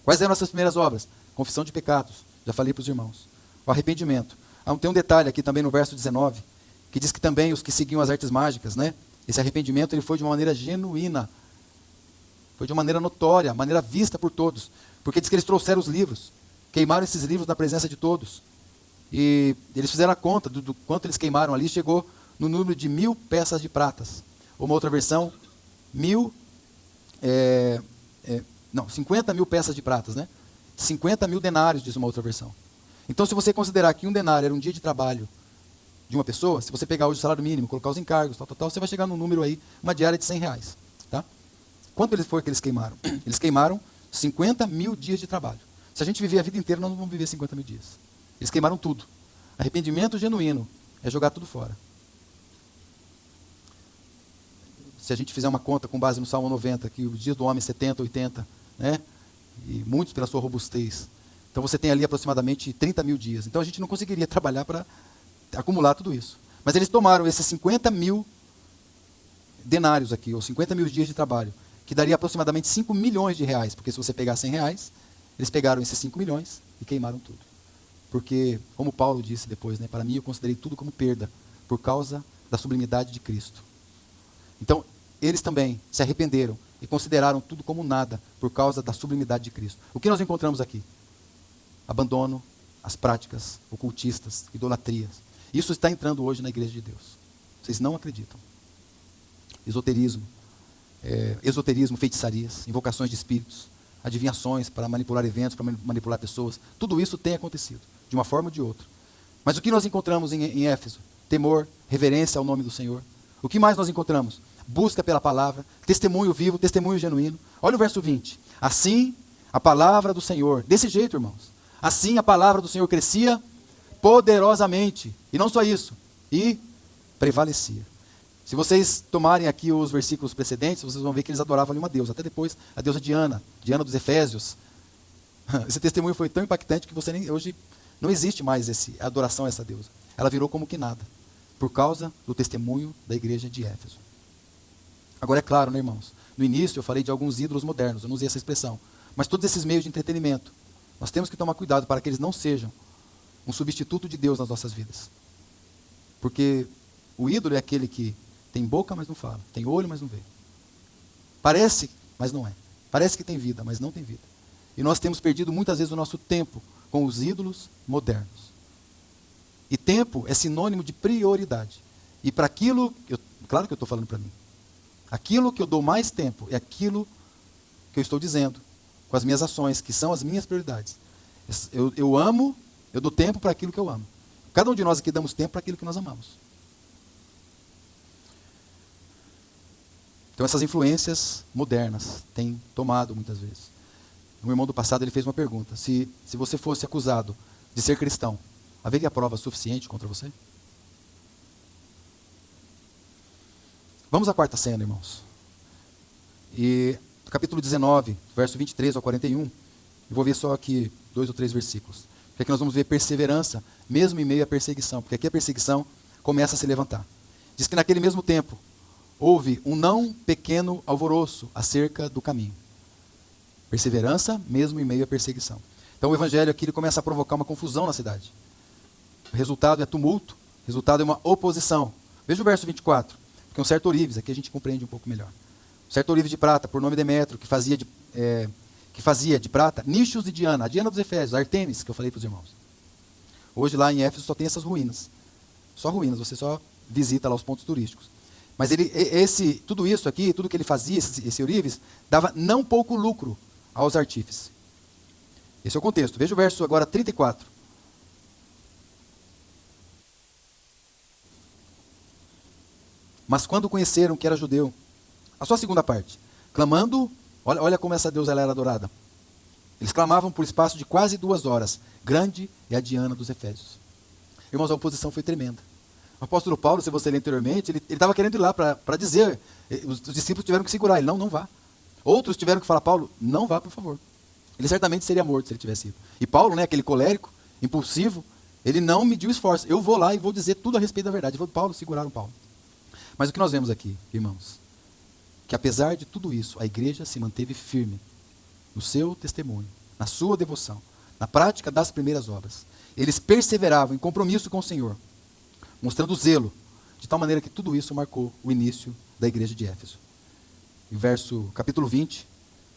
Quais eram essas primeiras obras? Confissão de pecados. Já falei para os irmãos. O arrependimento. Tem um detalhe aqui também no verso 19, que diz que também os que seguiam as artes mágicas, né? Esse arrependimento ele foi de uma maneira genuína. Foi de uma maneira notória, maneira vista por todos. Porque diz que eles trouxeram os livros. Queimaram esses livros na presença de todos. E eles fizeram a conta do quanto eles queimaram ali. Chegou no número de 1000 peças de pratas. Ou uma outra versão, 50 mil peças de pratas, né? 50 mil denários, diz uma outra versão. Então, se você considerar que um denário era um dia de trabalho de uma pessoa, se você pegar hoje o salário mínimo, colocar os encargos, tal, você vai chegar num número aí, uma diária de R$100. Tá? Quanto foi que eles queimaram? Eles queimaram 50 mil dias de trabalho. Se a gente viver a vida inteira, nós não vamos viver 50 mil dias. Eles queimaram tudo. Arrependimento genuíno é jogar tudo fora. Se a gente fizer uma conta com base no Salmo 90, que os dias do homem é 70, 80, né? E muitos pela sua robustez. Então você tem ali aproximadamente 30 mil dias. Então a gente não conseguiria trabalhar para acumular tudo isso. Mas eles tomaram esses 50 mil denários aqui, ou 50 mil dias de trabalho, que daria aproximadamente 5 milhões de reais. Porque se você pegar 100 reais, eles pegaram esses 5 milhões e queimaram tudo. Porque, como Paulo disse depois, né, para mim eu considerei tudo como perda, por causa da sublimidade de Cristo. Então, eles também se arrependeram e consideraram tudo como nada, por causa da sublimidade de Cristo. O que nós encontramos aqui? Abandono, as práticas ocultistas, idolatrias. Isso está entrando hoje na igreja de Deus. Vocês não acreditam. Esoterismo, feitiçarias, invocações de espíritos, adivinhações para manipular eventos, para manipular pessoas. Tudo isso tem acontecido, de uma forma ou de outra. Mas o que nós encontramos em Éfeso? Temor, reverência ao nome do Senhor. O que mais nós encontramos? Busca pela palavra, testemunho vivo, testemunho genuíno. Olha o verso 20. Assim, a palavra do Senhor, desse jeito, irmãos. Assim a palavra do Senhor crescia poderosamente. E não só isso, e prevalecia. Se vocês tomarem aqui os versículos precedentes, vocês vão ver que eles adoravam ali uma deusa. Até depois, a deusa Diana, Diana dos Efésios. Esse testemunho foi tão impactante que hoje não existe mais a adoração a essa deusa. Ela virou como que nada, por causa do testemunho da igreja de Éfeso. Agora é claro, né, irmãos? No início eu falei de alguns ídolos modernos, eu não usei essa expressão. Mas todos esses meios de entretenimento, nós temos que tomar cuidado para que eles não sejam um substituto de Deus nas nossas vidas. Porque o ídolo é aquele que tem boca, mas não fala. Tem olho, mas não vê. Parece, mas não é. Parece que tem vida, mas não tem vida. E nós temos perdido muitas vezes o nosso tempo com os ídolos modernos. E tempo é sinônimo de prioridade. E para aquilo, claro que eu estou falando para mim. Aquilo que eu dou mais tempo é aquilo que eu estou dizendo, com as minhas ações, que são as minhas prioridades. Eu amo, eu dou tempo para aquilo que eu amo. Cada um de nós aqui damos tempo para aquilo que nós amamos. Então essas influências modernas têm tomado muitas vezes. Um irmão do passado ele fez uma pergunta: se você fosse acusado de ser cristão, haveria prova suficiente contra você? Vamos à quarta cena, irmãos. E no capítulo 19, verso 23 ao 41, eu vou ver só aqui 2 ou 3 versículos. Porque aqui nós vamos ver perseverança, mesmo em meio à perseguição. Porque aqui a perseguição começa a se levantar. Diz que naquele mesmo tempo, houve um não pequeno alvoroço acerca do caminho. Perseverança, mesmo em meio à perseguição. Então o evangelho aqui ele começa a provocar uma confusão na cidade. O resultado é tumulto, o resultado é uma oposição. Veja o verso 24, porque um certo ourives, aqui a gente compreende um pouco melhor. Um certo ourives de prata, por nome Demétrio, que fazia de prata nichos de Diana, a Diana dos Efésios, a Artemis, que eu falei para os irmãos. Hoje lá em Éfeso só tem essas ruínas. Só ruínas, você só visita lá os pontos turísticos. Mas tudo isso aqui, tudo que ele fazia, esse ourives, dava não pouco lucro aos artífices. Esse é o contexto. Veja o verso agora 34. Mas quando conheceram que era judeu, a sua segunda parte, clamando, olha como essa deusa ela era adorada. Eles clamavam por espaço de quase 2 horas. Grande é a Diana dos Efésios. Irmãos, a oposição foi tremenda. O apóstolo Paulo, se você ler anteriormente, ele estava querendo ir lá para dizer, os discípulos tiveram que segurar ele, não vá. Outros tiveram que falar, Paulo, não vá, por favor. Ele certamente seria morto se ele tivesse ido. E Paulo, né, aquele colérico, impulsivo, ele não mediu esforço. Eu vou lá e vou dizer tudo a respeito da verdade. Paulo, seguraram Paulo. Mas o que nós vemos aqui, irmãos, que apesar de tudo isso, a igreja se manteve firme no seu testemunho, na sua devoção, na prática das primeiras obras. Eles perseveravam em compromisso com o Senhor, mostrando zelo, de tal maneira que tudo isso marcou o início da igreja de Éfeso. Em capítulo 20,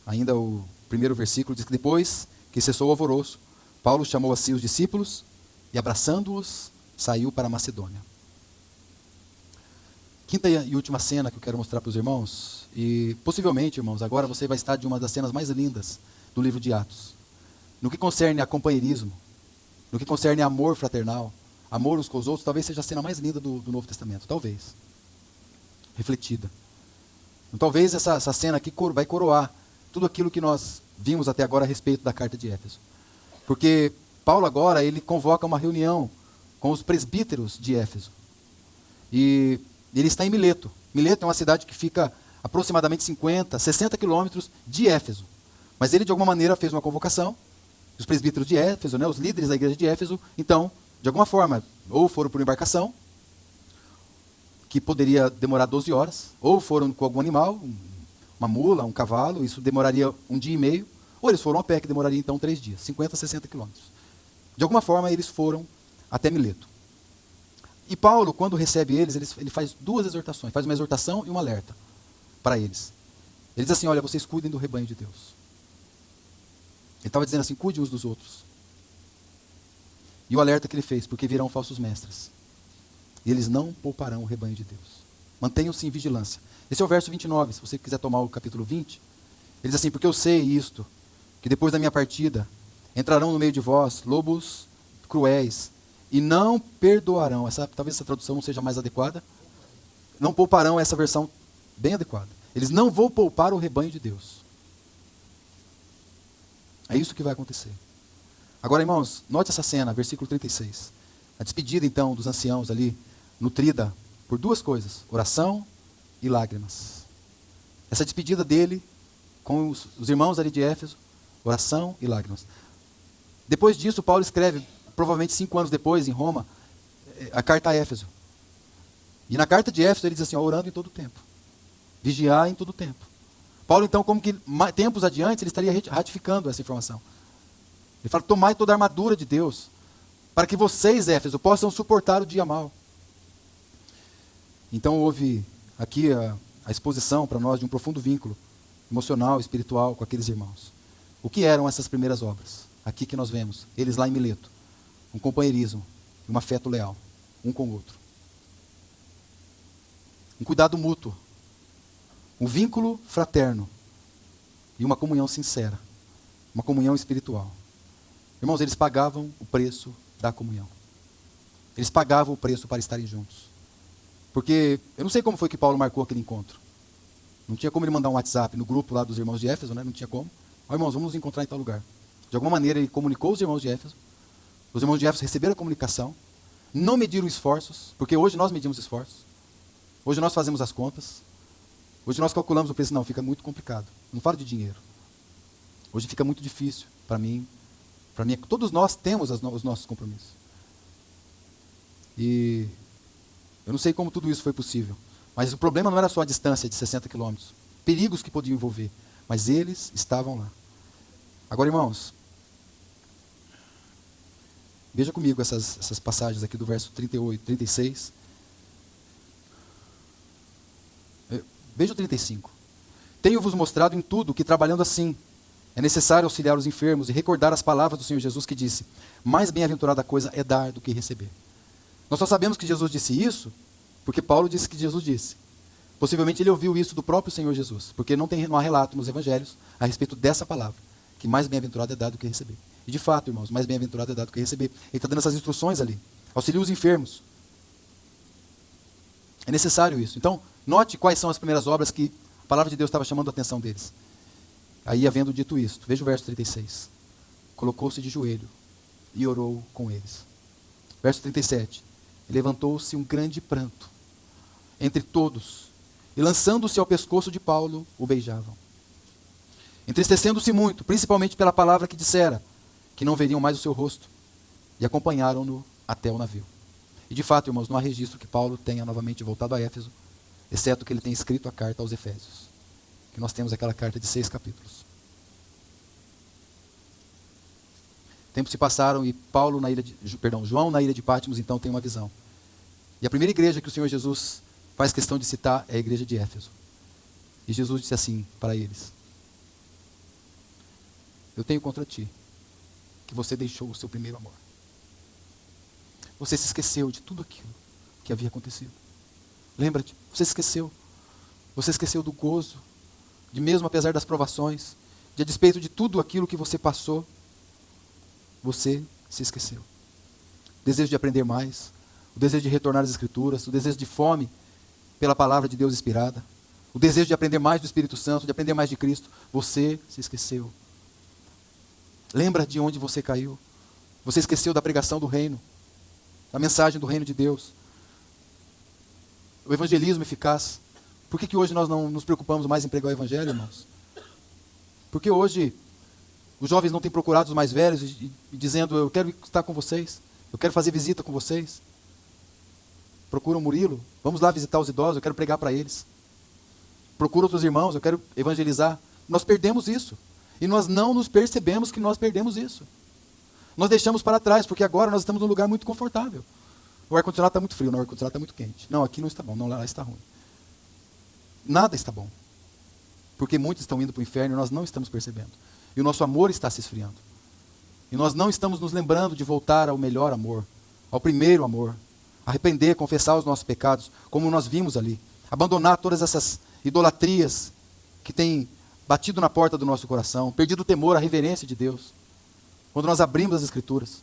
ainda o primeiro versículo, diz que depois que cessou o alvoroço, Paulo chamou a si os discípulos e, abraçando-os, saiu para a Macedônia. Quinta e última cena que eu quero mostrar para os irmãos, e possivelmente, irmãos, agora você vai estar de uma das cenas mais lindas do livro de Atos. No que concerne a companheirismo, no que concerne a amor fraternal, amor uns com os outros, talvez seja a cena mais linda do Novo Testamento, talvez. Refletida. Então, talvez essa cena aqui vai coroar tudo aquilo que nós vimos até agora a respeito da carta de Éfeso. Porque Paulo agora, ele convoca uma reunião com os presbíteros de Éfeso. E ele está em Mileto. Mileto é uma cidade que fica aproximadamente 50, 60 quilômetros de Éfeso. Mas ele, de alguma maneira, fez uma convocação. Os presbíteros de Éfeso, né, os líderes da igreja de Éfeso, então, de alguma forma, ou foram por embarcação, que poderia demorar 12 horas, ou foram com algum animal, uma mula, um cavalo, isso demoraria um dia e meio, ou eles foram a pé, que demoraria então 3 dias, 50, 60 quilômetros. De alguma forma, eles foram até Mileto. E Paulo, quando recebe eles, ele faz 2 exortações, faz uma exortação e um alerta para eles. Ele diz assim, olha, vocês cuidem do rebanho de Deus. Ele estava dizendo assim, cuide uns dos outros. E o alerta que ele fez, porque virão falsos mestres. E eles não pouparão o rebanho de Deus. Mantenham-se em vigilância. Esse é o verso 29, se você quiser tomar o capítulo 20. Ele diz assim, porque eu sei isto, que depois da minha partida, entrarão no meio de vós lobos cruéis, e não perdoarão. Talvez essa tradução não seja mais adequada. Não pouparão, essa versão bem adequada. Eles não vão poupar o rebanho de Deus. É isso que vai acontecer. Agora, irmãos, note essa cena, versículo 36. A despedida, então, dos anciãos ali, nutrida por 2 coisas, oração e lágrimas. Essa despedida dele com os irmãos ali de Éfeso, oração e lágrimas. Depois disso, Paulo escreve, provavelmente 5 anos depois, em Roma, a carta a Éfeso. E na carta de Éfeso ele diz assim, orando em todo o tempo. Vigiar em todo o tempo. Paulo, então, como que tempos adiante, ele estaria ratificando essa informação. Ele fala, tomai toda a armadura de Deus, para que vocês, Éfeso, possam suportar o dia mau. Então houve aqui a exposição para nós de um profundo vínculo emocional, espiritual com aqueles irmãos. O que eram essas primeiras obras? Aqui que nós vemos, eles lá em Mileto. Um companheirismo, um afeto leal, um com o outro. Um cuidado mútuo. Um vínculo fraterno. E uma comunhão sincera. Uma comunhão espiritual. Irmãos, eles pagavam o preço da comunhão. Eles pagavam o preço para estarem juntos. Porque eu não sei como foi que Paulo marcou aquele encontro. Não tinha como ele mandar um WhatsApp no grupo lá dos irmãos de Éfeso, né? Não tinha como. Ó, irmãos, vamos nos encontrar em tal lugar. De alguma maneira ele comunicou os irmãos de Éfeso. Os irmãos de Éfeso receberam a comunicação. Não mediram esforços, porque hoje nós medimos esforços. Hoje nós fazemos as contas. Hoje nós calculamos o preço. Não, fica muito complicado. Não falo de dinheiro. Hoje fica muito difícil para mim. Todos nós temos os nossos compromissos. E eu não sei como tudo isso foi possível. Mas o problema não era só a distância de 60 quilômetros. Perigos que podiam envolver. Mas eles estavam lá. Agora, irmãos, veja comigo essas passagens aqui do verso 38, 36. Veja o 35. Tenho-vos mostrado em tudo que, trabalhando assim, é necessário auxiliar os enfermos e recordar as palavras do Senhor Jesus que disse, mais bem-aventurada coisa é dar do que receber. Nós só sabemos que Jesus disse isso porque Paulo disse que Jesus disse. Possivelmente ele ouviu isso do próprio Senhor Jesus, porque não há relato nos evangelhos a respeito dessa palavra, que mais bem-aventurado é dar do que receber. E de fato, irmãos, mais bem-aventurado é dar do que receber. Ele está dando essas instruções ali. Auxilie os enfermos. É necessário isso. Então, note quais são as primeiras obras que a palavra de Deus estava chamando a atenção deles. Aí, havendo dito isto, veja o verso 36. Colocou-se de joelho e orou com eles. Verso 37. Levantou-se um grande pranto entre todos, e lançando-se ao pescoço de Paulo, o beijavam. Entristecendo-se muito, principalmente pela palavra que dissera, que não veriam mais o seu rosto, e acompanharam-no até o navio. E de fato, irmãos, não há registro que Paulo tenha novamente voltado a Éfeso, exceto que ele tenha escrito a carta aos Efésios, que nós temos aquela carta de 6 capítulos. Tempos se passaram e João na ilha de Patmos então tem uma visão. E a primeira igreja que o Senhor Jesus faz questão de citar é a igreja de Éfeso. E Jesus disse assim para eles: eu tenho contra ti que você deixou o seu primeiro amor. Você se esqueceu de tudo aquilo que havia acontecido. Lembra-te, você se esqueceu. Você esqueceu do gozo, de mesmo apesar das provações, de a despeito de tudo aquilo que você passou, você se esqueceu. O desejo de aprender mais, o desejo de retornar às Escrituras, o desejo de fome pela palavra de Deus inspirada, o desejo de aprender mais do Espírito Santo, de aprender mais de Cristo, você se esqueceu Lembra de onde você caiu. Você esqueceu da pregação do reino, da mensagem do reino de Deus. O evangelismo eficaz. Por que hoje nós não nos preocupamos mais em pregar o evangelho, irmãos? Porque hoje os jovens não têm procurado os mais velhos e dizendo, eu quero estar com vocês, eu quero fazer visita com vocês. Procura o Murilo, vamos lá visitar os idosos, eu quero pregar para eles. Procura outros irmãos, eu quero evangelizar. Nós perdemos isso. E nós não nos percebemos que nós perdemos isso. Nós deixamos para trás, porque agora nós estamos num lugar muito confortável. O ar-condicionado está muito frio, não, o ar-condicionado está muito quente. Não, aqui não está bom, não, lá está ruim. Nada está bom. Porque muitos estão indo para o inferno e nós não estamos percebendo. E o nosso amor está se esfriando. E nós não estamos nos lembrando de voltar ao melhor amor, ao primeiro amor. Arrepender, confessar os nossos pecados, como nós vimos ali. Abandonar todas essas idolatrias que têm batido na porta do nosso coração, perdido o temor, a reverência de Deus. Quando nós abrimos as Escrituras,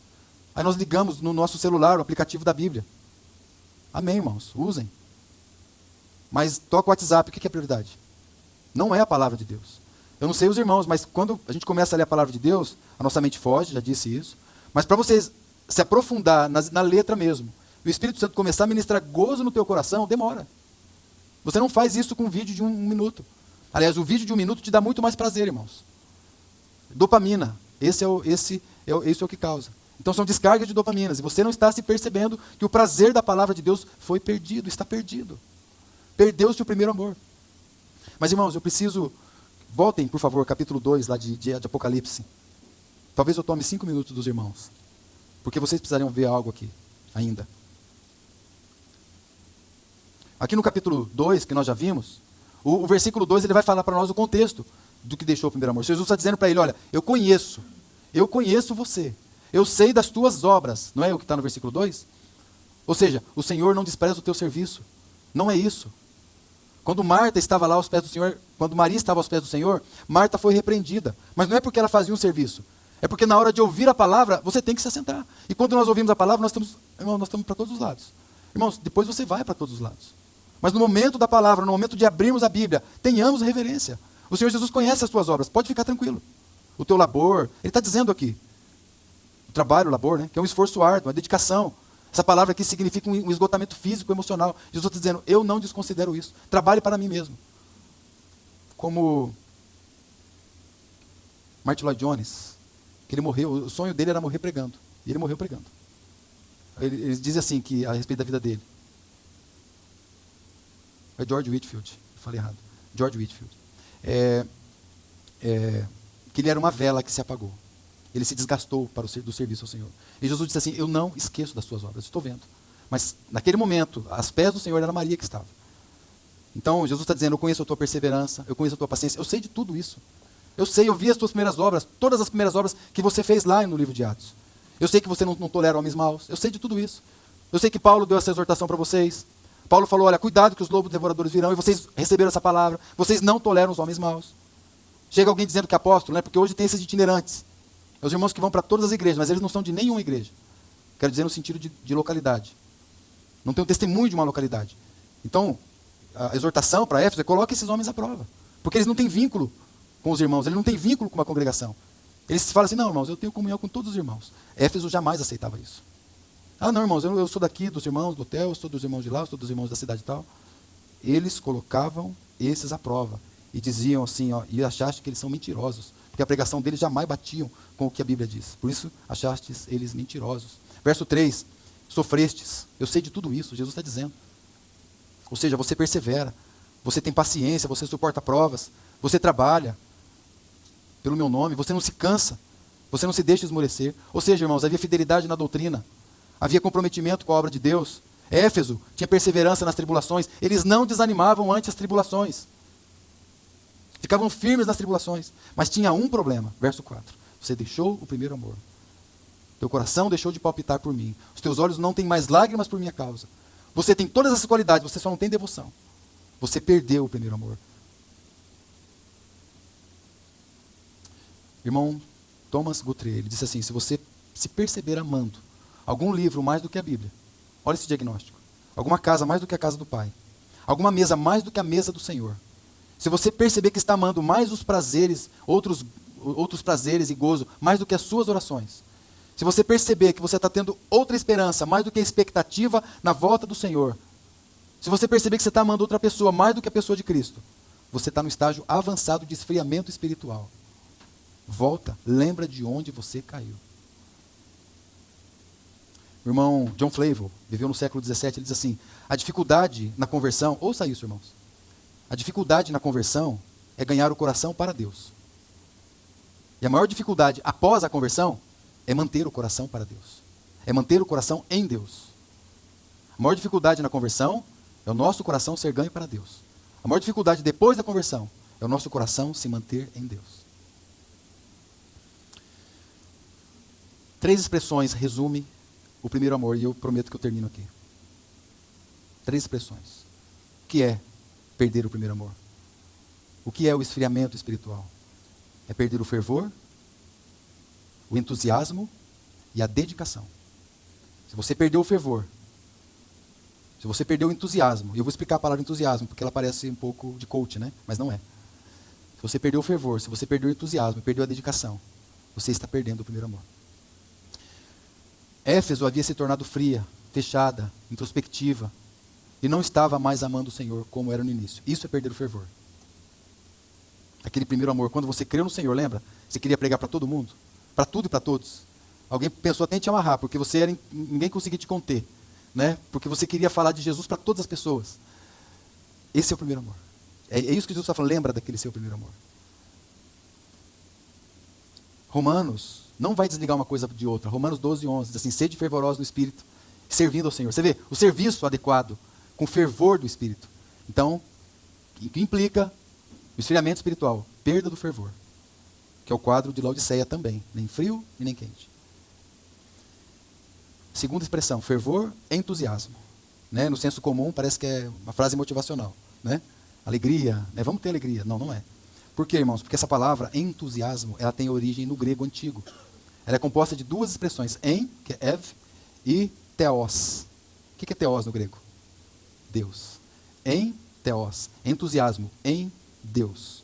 aí nós ligamos no nosso celular o aplicativo da Bíblia. Amém, irmãos, usem. Mas toca o WhatsApp, o que é prioridade? Não é a palavra de Deus. Eu não sei os irmãos, mas quando a gente começa a ler a palavra de Deus, a nossa mente foge, já disse isso. Mas para você se aprofundar na letra mesmo, e o Espírito Santo começar a ministrar gozo no teu coração, demora. Você não faz isso com um vídeo de um minuto. Aliás, o vídeo de 1 minuto te dá muito mais prazer, irmãos. Dopamina. Esse é o que causa. Então são descargas de dopaminas. E você não está se percebendo que o prazer da palavra de Deus foi perdido, está perdido. Perdeu-se o primeiro amor. Mas, irmãos, eu preciso... Voltem, por favor, capítulo 2 lá de Apocalipse. Talvez eu tome 5 minutos dos irmãos. Porque vocês precisariam ver algo aqui ainda. Aqui no capítulo 2, que nós já vimos, o versículo 2 ele vai falar para nós o contexto do que deixou o primeiro amor. Jesus está dizendo para ele, olha, eu conheço você. Eu sei das tuas obras. Não é o que está no versículo 2? Ou seja, o Senhor não despreza o teu serviço. Não é isso. Quando Marta estava lá aos pés do Senhor, quando Maria estava aos pés do Senhor, Marta foi repreendida. Mas não é porque ela fazia um serviço. É porque na hora de ouvir a palavra, você tem que se assentar. E quando nós ouvimos a palavra, nós estamos para todos os lados. Irmãos, depois você vai para todos os lados. Mas no momento da palavra, no momento de abrirmos a Bíblia, tenhamos reverência. O Senhor Jesus conhece as tuas obras, pode ficar tranquilo. O teu labor, ele está dizendo aqui, o trabalho, o labor, né, que é um esforço árduo, uma dedicação. Essa palavra aqui significa um esgotamento físico, emocional. Jesus está dizendo, eu não desconsidero isso. Trabalhe para mim mesmo. Como Martin Lloyd Jones, que ele morreu, o sonho dele era morrer pregando. E ele morreu pregando. Ele diz assim, que, a respeito da vida dele. É George Whitefield, falei errado. George Whitefield. Que ele era uma vela que se apagou. Ele se desgastou do serviço ao Senhor. E Jesus disse assim, eu não esqueço das tuas obras, estou vendo. Mas naquele momento, aos pés do Senhor era Maria que estava. Então Jesus está dizendo, eu conheço a tua perseverança, eu conheço a tua paciência, eu sei de tudo isso. Eu vi as tuas primeiras obras, todas as primeiras obras que você fez lá no livro de Atos. Eu sei que você não tolera homens maus, eu sei de tudo isso. Eu sei que Paulo deu essa exortação para vocês. Paulo falou, olha, cuidado que os lobos devoradores virão, e vocês receberam essa palavra, vocês não toleram os homens maus. Chega alguém dizendo que é apóstolo, né? Porque hoje tem esses itinerantes. É os irmãos que vão para todas as igrejas, mas eles não são de nenhuma igreja. Quero dizer no sentido de localidade. Não tem um testemunho de uma localidade. Então, a exortação para Éfeso é coloque esses homens à prova. Porque eles não têm vínculo com os irmãos, eles não têm vínculo com uma congregação. Eles falam assim, não, irmãos, eu tenho comunhão com todos os irmãos. Éfeso jamais aceitava isso. Ah, não, irmãos, eu sou daqui dos irmãos do hotel, eu sou dos irmãos de lá, eu sou dos irmãos da cidade e tal. Eles colocavam esses à prova. E diziam assim, ó, e achaste que eles são mentirosos. Porque a pregação deles jamais batiam com o que a Bíblia diz. Por isso, achastes eles mentirosos. Verso 3, sofrestes. Eu sei de tudo isso, Jesus está dizendo. Ou seja, você persevera, você tem paciência, você suporta provas, você trabalha pelo meu nome, você não se cansa, você não se deixa esmorecer. Ou seja, irmãos, havia fidelidade na doutrina, havia comprometimento com a obra de Deus. Éfeso tinha perseverança nas tribulações, eles não desanimavam ante as tribulações. Ficavam firmes nas tribulações. Mas tinha um problema. Verso 4. Você deixou o primeiro amor. Teu coração deixou de palpitar por mim. Os teus olhos não têm mais lágrimas por minha causa. Você tem todas essas qualidades, você só não tem devoção. Você perdeu o primeiro amor. Irmão Thomas Guthrie, ele disse assim, se você se perceber amando algum livro mais do que a Bíblia, olha esse diagnóstico. Alguma casa mais do que a casa do Pai. Alguma mesa mais do que a mesa do Senhor. Se você perceber que está amando mais os prazeres, outros outros prazeres e gozo, mais do que as suas orações, se você perceber que você está tendo outra esperança, mais do que a expectativa na volta do Senhor, se você perceber que você está amando outra pessoa mais do que a pessoa de Cristo, você está no estágio avançado de esfriamento espiritual. Volta, lembra de onde você caiu. O irmão John Flavel viveu no século XVII, ele diz assim, a dificuldade na conversão, ouça isso, irmãos, a dificuldade na conversão é ganhar o coração para Deus. E a maior dificuldade após a conversão é manter o coração para Deus. É manter o coração em Deus. A maior dificuldade na conversão é o nosso coração ser ganho para Deus. A maior dificuldade depois da conversão é o nosso coração se manter em Deus. 3 expressões resumem o primeiro amor, e eu prometo que eu termino aqui. 3 expressões. O que é perder o primeiro amor? O que é o esfriamento espiritual? É perder o fervor, o entusiasmo e a dedicação. Se você perdeu o fervor, se você perdeu o entusiasmo, e eu vou explicar a palavra entusiasmo, porque ela parece um pouco de coach, né? Mas não é. Se você perdeu o fervor, se você perdeu o entusiasmo, perdeu a dedicação, você está perdendo o primeiro amor. Éfeso havia se tornado fria, fechada, introspectiva, e não estava mais amando o Senhor como era no início. Isso é perder o fervor. Aquele primeiro amor, quando você creu no Senhor, lembra? Você queria pregar para todo mundo, para tudo e para todos. Alguém pensou até em te amarrar, porque ninguém conseguia te conter, né? Porque você queria falar de Jesus para todas as pessoas. Esse é o primeiro amor. É isso que Jesus está falando, lembra daquele seu primeiro amor. Romanos não vai desligar uma coisa de outra. Romanos 12:11 diz assim, sede fervorosos no Espírito, servindo ao Senhor. Você vê, o serviço adequado, com fervor do Espírito. Então, o que implica o esfriamento espiritual, perda do fervor, que é o quadro de Laodiceia também, nem frio e nem quente. Segunda expressão, fervor e entusiasmo. Né? No senso comum parece que é uma frase motivacional. Né? Alegria, né? Vamos ter alegria. Não, não é. Por quê, irmãos? Porque essa palavra, entusiasmo, ela tem origem no grego antigo. Ela é composta de 2 expressões, en, que é ev, e theos. O que é theos no grego? Deus. Em theos, entusiasmo, em Deus.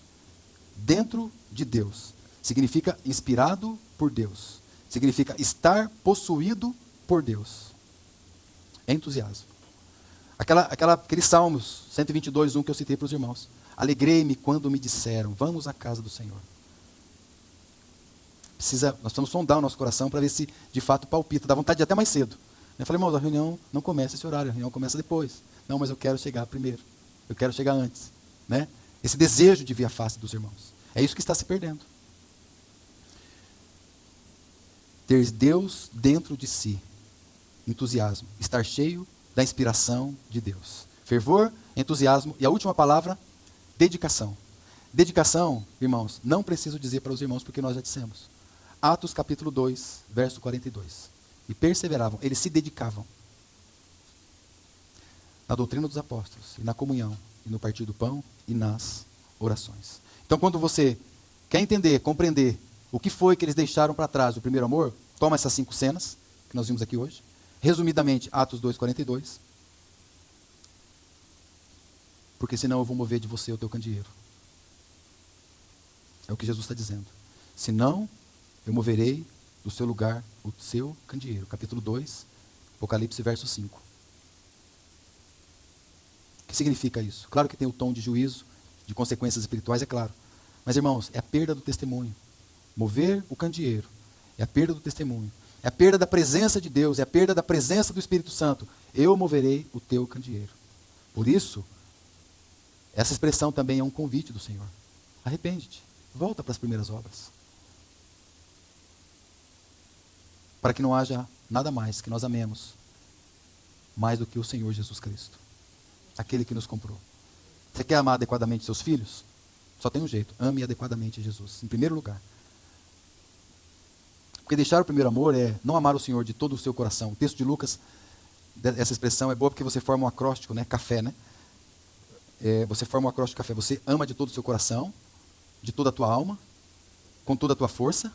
Dentro de Deus. Significa inspirado por Deus. Significa estar possuído por Deus. Entusiasmo. Aqueles Salmos 122:1 que eu citei para os irmãos. Alegrei-me quando me disseram, vamos à casa do Senhor. Nós precisamos sondar o nosso coração para ver se de fato palpita. Dá vontade de ir até mais cedo. Eu falei, irmãos, a reunião não começa esse horário, a reunião começa depois. Não, mas eu quero chegar primeiro. Eu quero chegar antes. Né? Esse desejo de ver a face dos irmãos. É isso que está se perdendo. Ter Deus dentro de si. Entusiasmo. Estar cheio da inspiração de Deus. Fervor, entusiasmo e a última palavra, dedicação. Dedicação, irmãos, não preciso dizer para os irmãos porque nós já dissemos. Atos capítulo 2, verso 42. E perseveravam, eles se dedicavam. Na doutrina dos apóstolos, e na comunhão, e no partir do pão, e nas orações. Então quando você quer entender, compreender o que foi que eles deixaram para trás, o primeiro amor, toma essas 5 cenas que nós vimos aqui hoje. Resumidamente, Atos 2, 42. Porque senão eu vou mover de você o teu candeeiro. É o que Jesus está dizendo. Senão, eu moverei do seu lugar o seu candeeiro. Capítulo 2, Apocalipse, verso 5. O que significa isso? Claro que tem o tom de juízo, de consequências espirituais, é claro. Mas, irmãos, é a perda do testemunho. Mover o candeeiro é a perda do testemunho. É a perda da presença de Deus, é a perda da presença do Espírito Santo. Eu moverei o teu candeeiro. Por isso, essa expressão também é um convite do Senhor. Arrepende-te, volta para as primeiras obras. Para que não haja nada mais que nós amemos mais do que o Senhor Jesus Cristo. Aquele que nos comprou. Você quer amar adequadamente seus filhos? Só tem um jeito, ame adequadamente Jesus, em primeiro lugar. Porque deixar o primeiro amor é não amar o Senhor de todo o seu coração. O texto de Lucas, essa expressão é boa porque você forma um acróstico, né? Café, né? Você forma um acróstico de café. Você ama de todo o seu coração, de toda a tua alma, com toda a tua força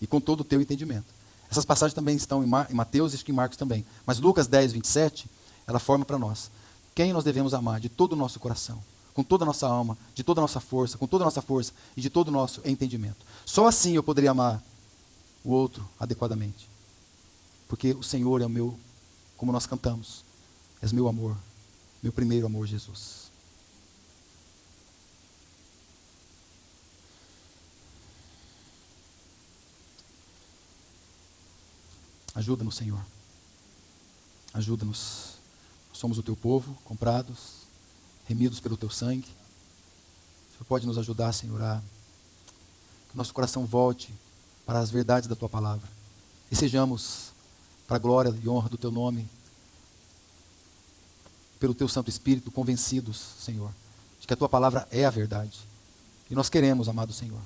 e com todo o teu entendimento. Essas passagens também estão em Mateus e em Marcos também. Mas Lucas 10, 27, ela forma para nós. Quem nós devemos amar de todo o nosso coração, com toda a nossa alma, de toda a nossa força, com toda a nossa força e de todo o nosso entendimento. Só assim eu poderia amar o outro adequadamente. Porque o Senhor é o meu, como nós cantamos, és meu amor, meu primeiro amor, Jesus. Ajuda-nos, Senhor. Ajuda-nos. Somos o teu povo, comprados, remidos pelo teu sangue. O Senhor pode nos ajudar, Senhor, a que nosso coração volte para as verdades da tua palavra. E sejamos, para a glória e honra do teu nome, pelo teu Santo Espírito, convencidos, Senhor, de que a tua palavra é a verdade. E nós queremos, amado Senhor,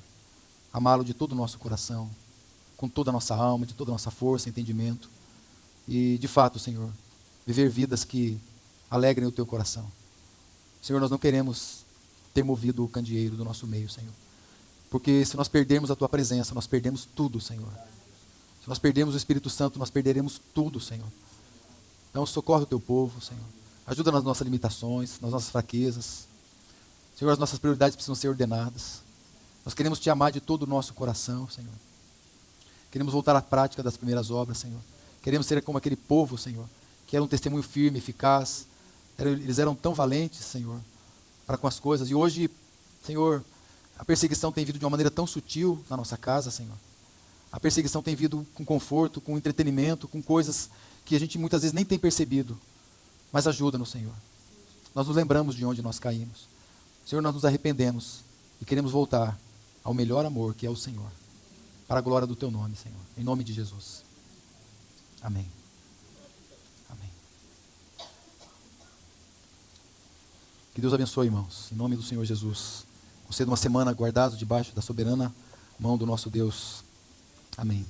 amá-lo de todo o nosso coração, com toda a nossa alma, de toda a nossa força e entendimento. E, de fato, Senhor, viver vidas que alegrem o teu coração. Senhor, nós não queremos ter movido o candeeiro do nosso meio, Senhor. Porque se nós perdermos a tua presença, nós perdemos tudo, Senhor. Se nós perdermos o Espírito Santo, nós perderemos tudo, Senhor. Então, socorre o teu povo, Senhor. Ajuda nas nossas limitações, nas nossas fraquezas. Senhor, as nossas prioridades precisam ser ordenadas. Nós queremos te amar de todo o nosso coração, Senhor. Queremos voltar à prática das primeiras obras, Senhor. Queremos ser como aquele povo, Senhor, que era um testemunho firme, eficaz. Eles eram tão valentes, Senhor, para com as coisas. E hoje, Senhor, a perseguição tem vindo de uma maneira tão sutil na nossa casa, Senhor. A perseguição tem vindo com conforto, com entretenimento, com coisas que a gente muitas vezes nem tem percebido. Mas ajuda-nos, Senhor. Nós nos lembramos de onde nós caímos. Senhor, nós nos arrependemos e queremos voltar ao melhor amor, que é o Senhor. Para a glória do teu nome, Senhor. Em nome de Jesus. Amém. Amém. Que Deus abençoe, irmãos. Em nome do Senhor Jesus. Conceda uma semana guardados debaixo da soberana mão do nosso Deus. Amém.